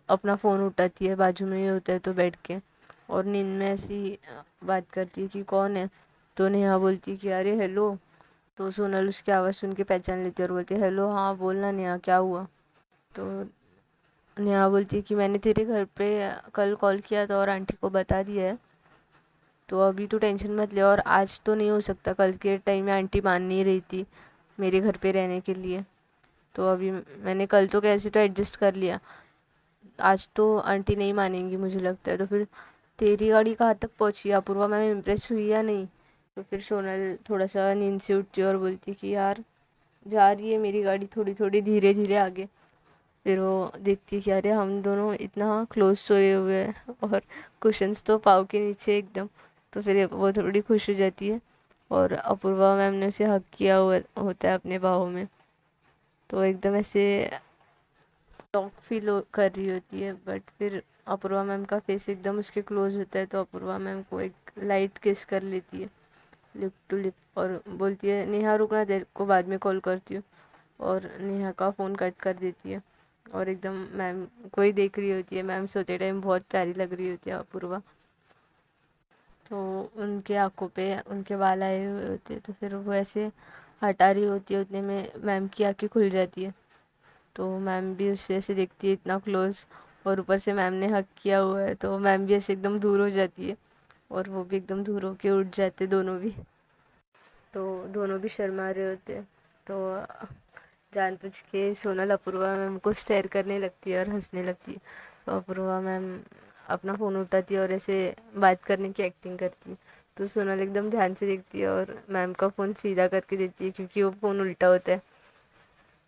अपना फ़ोन उठाती है, बाजू में ही होता है तो बैठ के, और नींद में ऐसी बात करती है कि कौन है। तो नेहा बोलती है कि अरे हेलो। तो सोनल उसकी आवाज़ सुन के पहचान लेती है और बोलती है हेलो, हाँ बोलना नेहा क्या हुआ। तो नेहा बोलती है कि मैंने तेरे घर पे कल कॉल किया था और आंटी को बता दिया है, तो अभी तो टेंशन मत ले, और आज तो नहीं हो सकता, कल के टाइम में आंटी मान नहीं रही थी, मेरे घर पे रहने के लिए। तो अभी मैंने कल तो कैसे तो एडजस्ट कर लिया, आज तो आंटी नहीं मानेंगी मुझे लगता है। तो फिर तेरी गाड़ी कहाँ तक पहुँची अपूर्वा, मैम इम्प्रेस हुई या नहीं? तो फिर सोनल थोड़ा सा नींद से उठती और बोलती कि यार जा रही है मेरी गाड़ी थोड़ी थोड़ी धीरे धीरे आगे। फिर वो देखती है कि अरे हम दोनों इतना क्लोज सोए हुए हैं और कुशन्स तो पाँव के नीचे एकदम। तो फिर वो थोड़ी खुश हो जाती है और अपूर्वा मैम ने उसे हक किया हुआ होता है अपने बाहों में। तो एकदम ऐसे शॉक फील कर रही होती है, बट फिर अपूर्वा मैम का फेस एकदम उसके क्लोज होता है तो अपूर्वा मैम को एक लाइट किस कर लेती है, लिप टू लिप, और बोलती है नेहा रुकना, देर को बाद में कॉल करती हूँ। और नेहा का फ़ोन कट कर देती है और एकदम मैम को ही देख रही होती है। मैम सोते टाइम बहुत प्यारी लग रही होती है अपूर्वा। तो उनके आंखों पे उनके बाल आए हुए होते हैं, तो फिर वो ऐसे हटा रही होती है, उतने में मैम की आंखें खुल जाती है। तो मैम भी उससे ऐसे देखती है इतना क्लोज, और ऊपर से मैम ने हक किया हुआ है तो मैम भी ऐसे एकदम दूर हो जाती है और वो भी एकदम दूर होके उठ जाते दोनों भी। तो दोनों भी शर्मा रहे होते हैं। तो जानबूझ के सोनल अपूर्वा मैम को स्टेयर करने लगती है और हंसने लगती है। तो अपूर्वा मैम अपना फ़ोन उठाती है और ऐसे बात करने की एक्टिंग करती है। तो सोनल एकदम ध्यान से देखती है और मैम का फ़ोन सीधा करके देती है क्योंकि वो फ़ोन उल्टा होता है।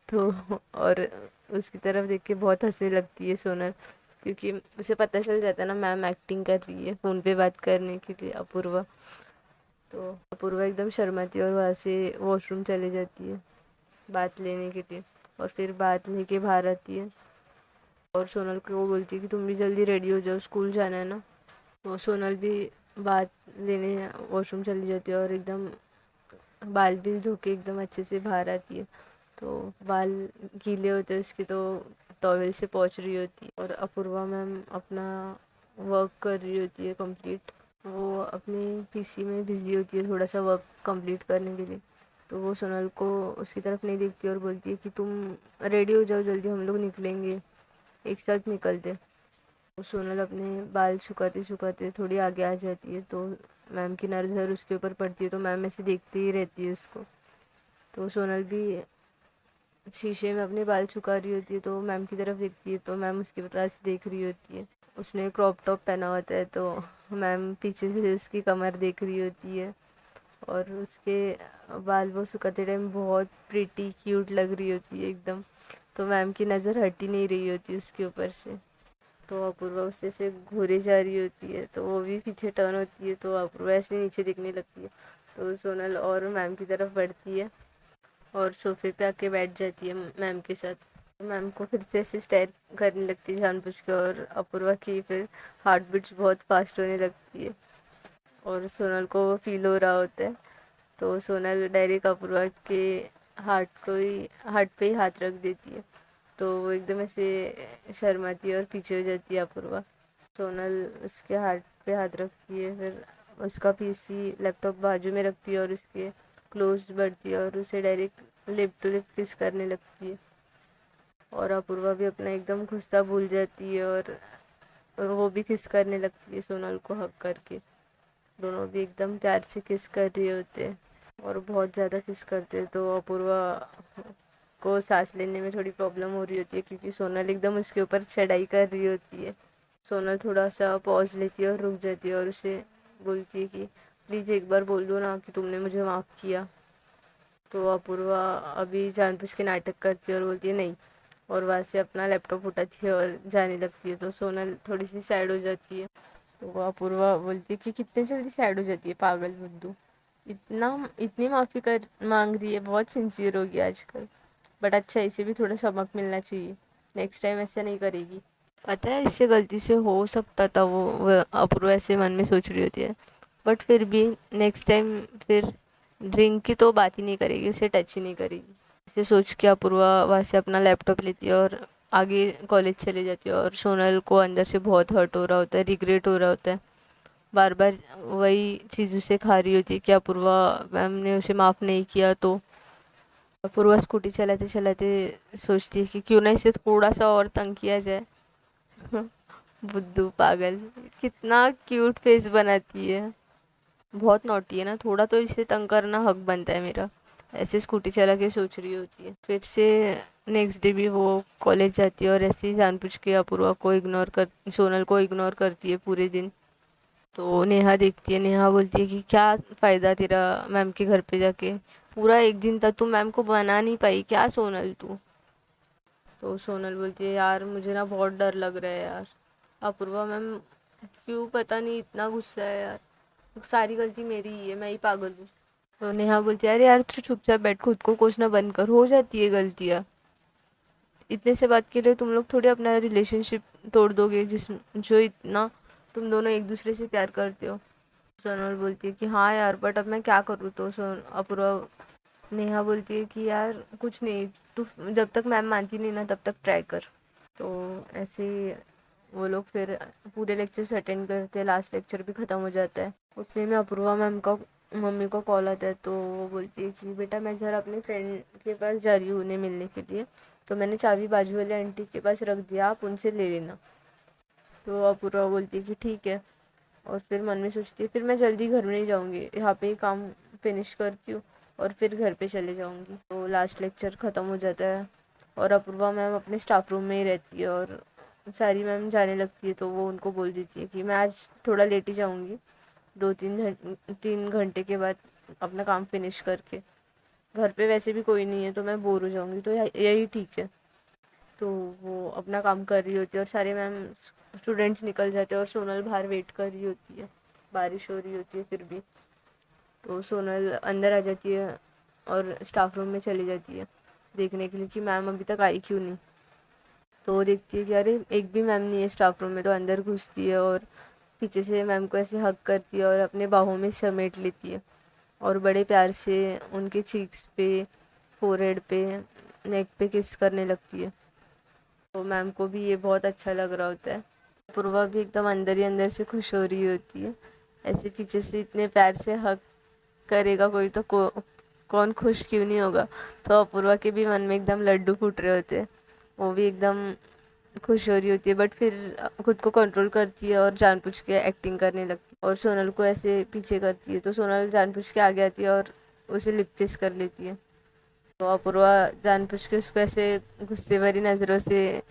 तो और उसकी तरफ देख के बहुत हंसने लगती है सोनल, क्योंकि उसे पता चल जाता है ना मैम एक्टिंग कर रही है फ़ोन पे बात करने के लिए अपूर्वा। तो अपूर्वा एकदम शर्माती है और वहाँ से वॉशरूम चले जाती है बात लेने के लिए, और फिर बात लेके बाहर आती है और सोनल को वो बोलती है कि तुम भी जल्दी रेडी हो जाओ, स्कूल जाना है ना। वो सोनल भी बात लेने वॉशरूम चली जाती है और एकदम बाल भी धो के एकदम अच्छे से बाहर आती है। तो बाल गीले होते हैं उसके, तो टॉवेल से पोंछ रही होती है और अपूर्वा मैम अपना वर्क कर रही होती है कंप्लीट। वो अपने पीसी में बिजी होती है थोड़ा सा वर्क कंप्लीट करने के लिए। तो वो सोनल को उसकी तरफ नहीं देखती और बोलती है कि तुम रेडी हो जाओ जल्दी, हम लोग निकलेंगे, एक साथ निकलते। तो सोनल अपने बाल सुखाते सुखाते थोड़ी आगे आ जाती है, तो मैम की नज़र उसके ऊपर पड़ती है तो मैम ऐसे देखती ही रहती है उसको। तो सोनल भी शीशे में अपने बाल सुखा रही होती है तो मैम की तरफ देखती है तो मैम उसके पास देख रही होती है। उसने क्रॉप टॉप पहना होता है तो मैम पीछे से उसकी कमर देख रही होती है और उसके बाल वो सुखाते टाइम बहुत प्रिटी क्यूट लग रही होती है एकदम। तो मैम की नज़र हट ही नहीं रही होती उसके ऊपर से। तो अपूर्वा उससे से घूरे जा रही होती है तो वो भी पीछे टर्न होती है तो अपूर्वा ऐसे नीचे दिखने लगती है। तो सोनल और मैम की तरफ बढ़ती है और सोफे पे आके बैठ जाती है मैम के साथ। मैम को फिर से ऐसे स्टेयर करने लगती है जानबूझ के, और अपूर्वा की फिर हार्ट बीट्स बहुत फास्ट होने लगती है और सोनल को वो फील हो रहा होता है। तो सोनल डायरेक्ट अपूर्वा के हार्ट पे ही हाथ रख देती है। तो वो एकदम ऐसे शर्माती है और पीछे हो जाती है अपूर्वा। सोनल उसके हार्ट पे हाथ रखती है, फिर उसका पीसी लैपटॉप बाजू में रखती है और उसके क्लोज बढ़ती है और उसे डायरेक्ट लिप टू लिप किस करने लगती है। और अपूर्वा भी अपना एकदम गुस्सा भूल जाती है और वो भी किस करने लगती है सोनल को हक करके। दोनों भी एकदम प्यार से किस कर रहे होते हैं और बहुत ज़्यादा किस करते हैं। तो अपूर्वा को सांस लेने में थोड़ी प्रॉब्लम हो रही होती है क्योंकि सोनल एकदम उसके ऊपर चढ़ाई कर रही होती है। सोनल थोड़ा सा पॉज लेती है और रुक जाती है और उसे बोलती है कि प्लीज़ एक बार बोल दो ना कि तुमने मुझे माफ़ किया। तो अपूर्वा अभी जानबूझ के नाटक करती है और बोलती है नहीं, और वहाँ से अपना लैपटॉप उठाती है और जाने लगती है। तो सोनल थोड़ी सी सैड हो जाती है। तो वो अपूर्वा बोलती है कि कितने जल्दी सैड हो जाती है पागल बुद्धू, इतनी माफ़ी कर मांग रही है, बहुत सिंसियर होगी आजकल। बट अच्छा, इसे भी थोड़ा सबक मिलना चाहिए, नेक्स्ट टाइम ऐसा नहीं करेगी। पता है इससे गलती से हो सकता था, वो अपूर्वा ऐसे मन में सोच रही होती है, बट फिर भी नेक्स्ट टाइम फिर ड्रिंक की तो बात ही नहीं करेगी, उसे टच ही नहीं करेगी। इसे सोच के अपूर्वा वहाँ से अपना लैपटॉप लेती है और आगे कॉलेज चले जाती है। और सोनल को अंदर से बहुत हर्ट हो रहा होता है, रिग्रेट हो रहा होता है, बार बार वही चीज़ उसे खा रही होती है कि अपूर्वा मैम ने उसे माफ़ नहीं किया। तो अपूर्वा स्कूटी चलाते चलाते सोचती है कि क्यों ना इसे थोड़ा सा और तंग किया जाए। बुद्धू पागल, कितना क्यूट फेस बनाती है, बहुत नॉटी है ना, थोड़ा तो इसे तंग करना हक बनता है मेरा। ऐसे स्कूटी चला के सोच रही होती है। फिर से नेक्स्ट डे भी वो कॉलेज जाती है और ऐसे ही जानबूझ के अपूर्वा को सोनल को इग्नोर करती है पूरे दिन। तो नेहा देखती है, नेहा बोलती है कि क्या फ़ायदा तेरा मैम के घर पे जाके, पूरा एक दिन तक तू मैम को बना नहीं पाई क्या सोनल तू। तो सोनल बोलती है यार मुझे ना बहुत डर लग रहा है यार, अपूर्वा मैम क्यों पता नहीं इतना गुस्सा है यार, सारी गलती मेरी ही है, मैं ही पागल हूँ। तो नेहा बोलती है अरे यार तू चुपचाप बैठ, खुद को कोसना बंद कर, हो जाती है गलतियाँ, इतने से बात के लिए तुम लोग थोड़ी अपना रिलेशनशिप तोड़ दोगे जिस जो इतना तुम दोनों एक दूसरे से प्यार करते हो। सोनल बोलती है कि हाँ यार बट अब मैं क्या करूँ। तो सोन अपूर्वा नेहा बोलती है कि यार कुछ नहीं, तू जब तक मैम मानती नहीं ना तब तक ट्राई कर। तो ऐसे ही वो लोग फिर पूरे लेक्चर्स अटेंड करते हैं, लास्ट लेक्चर भी ख़त्म हो जाता है। उतने में अपूर्वा मैम का मम्मी को कॉल आता है। तो वो बोलती है कि बेटा मैं ज़रा अपने फ्रेंड के पास जा रही हूँ उन्हें मिलने के लिए, तो मैंने चाबी बाजू वाले आंटी के पास रख दिया, आप उनसे ले लेना। तो अपूर्वा बोलती है कि ठीक है, और फिर मन में सोचती है फिर मैं जल्दी घर में नहीं जाऊँगी, यहाँ पे ही काम फिनिश करती हूँ और फिर घर पे चले जाऊँगी। तो लास्ट लेक्चर ख़त्म हो जाता है और अपूर्वा मैम अपने स्टाफ रूम में ही रहती है और सारी मैम जाने लगती है। तो वो उनको बोल देती है कि मैं आज थोड़ा लेट ही जाऊँगी, 3 घंटे के बाद अपना काम फिनिश करके, घर पे वैसे भी कोई नहीं है तो मैं बोर हो जाऊँगी, तो यही ठीक है। तो वो अपना काम कर रही होती है और सारे मैम स्टूडेंट्स निकल जाते हैं और सोनल बाहर वेट कर रही होती है, बारिश हो रही होती है फिर भी। तो सोनल अंदर आ जाती है और स्टाफ रूम में चली जाती है देखने के लिए कि मैम अभी तक आई क्यों नहीं। तो वो देखती है कि अरे एक भी मैम नहीं है स्टाफ रूम में, तो अंदर घुसती है और पीछे से मैम को ऐसे हग करती है और अपने बाहों में समेट लेती है और बड़े प्यार से उनके चीक्स पे, फोरहेड पे, नेक पे किस करने लगती है। तो मैम को भी ये बहुत अच्छा लग रहा होता है। पूर्वा भी एकदम अंदर ही अंदर से खुश हो रही होती है, ऐसे पीछे से इतने प्यार से हक करेगा कोई तो कौन खुश क्यों नहीं होगा। तो अपूर्वा के भी मन में एकदम लड्डू फूट रहे होते हैं, वो भी एकदम खुश हो रही होती है, बट फिर खुद को कंट्रोल करती है और जानबूझ के एक्टिंग करने लगती है और सोनल को ऐसे पीछे करती है। तो सोनल जानबूझ के आगे आती है और उसे लिप किस कर लेती है। तो अपूर्वा जानबूझ के उसको ऐसे गुस्से भरी नज़रों से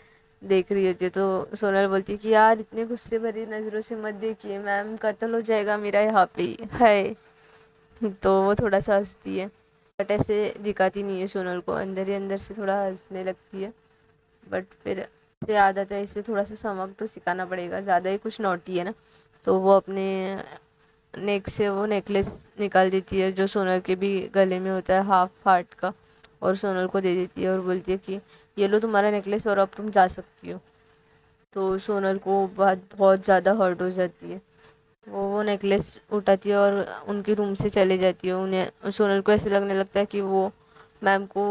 देख रही होती है। तो सोनल बोलती है कि यार इतने गुस्से भरी नज़रों से मत देखिए, मैम कत्ल हो जाएगा मेरा यहाँ पे ही है। तो वो थोड़ा सा हंसती है बट ऐसे दिखाती नहीं है सोनल को, अंदर ही अंदर से थोड़ा हंसने लगती है। बट फिर से याद आता है इसे थोड़ा सा समक तो सिखाना पड़ेगा, ज़्यादा ही कुछ नॉटी है ना। तो वो अपने नेक से वो नेकलेस निकाल देती है जो सोनल के भी गले में होता है हाफ हार्ट का, और सोनल को दे देती है और बोलती है कि ये लो तुम्हारा नेकलेस और अब तुम जा सकती हो। तो सोनल को बात बहुत ज़्यादा हर्ट हो जाती है, वो नेकलेस उठाती है और उनके रूम से चले जाती है। उन्हें सोनल को ऐसे लगने लगता है कि वो मैम को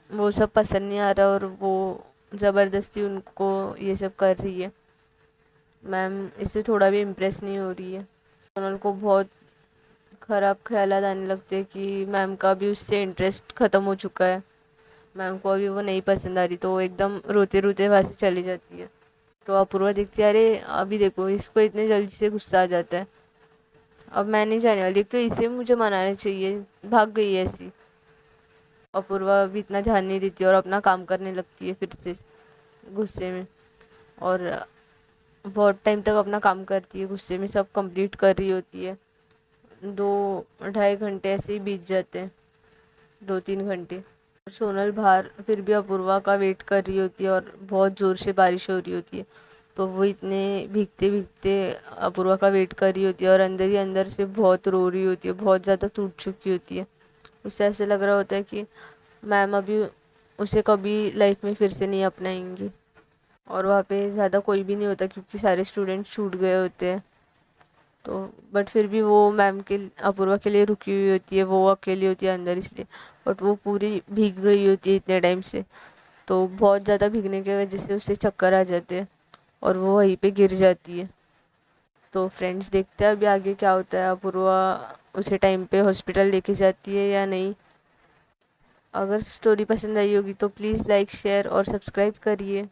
वो सब पसंद नहीं आ रहा और वो ज़बरदस्ती उनको ये सब कर रही है, मैम इससे थोड़ा भी इम्प्रेस नहीं हो रही है। सोनल को बहुत ख़राब ख्यालात आने लगते हैं कि मैम का भी उससे इंटरेस्ट ख़त्म हो चुका है, मैम को अभी वो नहीं पसंद आ रही। तो वो एकदम रोते रोते वहाँ से चली जाती है। तो अपूर्वा देखती है अरे अभी देखो इसको इतने जल्दी से गुस्सा आ जाता है, अब मैं नहीं जाने वाली, तो इसे मुझे मनाना चाहिए, भाग गई है ऐसी। अपूर्वा भी इतना ध्यान नहीं देती और अपना काम करने लगती है फिर से गुस्से में, और बहुत टाइम तक अपना काम करती है गुस्से में, सब कंप्लीट कर रही होती है। 2-2.5 घंटे ऐसे ही बीत जाते हैं, 2-3 घंटे। सोनल बाहर फिर भी अपूर्वा का वेट कर रही होती है और बहुत ज़ोर से बारिश हो रही होती है। तो वो इतने भीगते भीगते अपूर्वा का वेट कर रही होती है और अंदर ही अंदर से बहुत रो रही होती है, बहुत ज़्यादा टूट चुकी होती है। उससे ऐसे लग रहा होता है कि मैम अभी उसे कभी लाइफ में फिर से नहीं अपनाएंगी, और वहाँ पे ज़्यादा कोई भी नहीं होता क्योंकि सारे स्टूडेंट छूट गए होते हैं। तो बट फिर भी वो मैम के अपूर्वा के लिए रुकी हुई होती है, वो अकेली होती है अंदर इसलिए, बट वो पूरी भीग रही होती है इतने टाइम से। तो बहुत ज़्यादा भीगने की वजह से उसे चक्कर आ जाते हैं और वो वहीं पे गिर जाती है। तो फ्रेंड्स देखते हैं अभी आगे क्या होता है, अपूर्वा उसे टाइम पे हॉस्पिटल लेके जाती है या नहीं। अगर स्टोरी पसंद आई होगी तो प्लीज़ लाइक शेयर और सब्सक्राइब करिए।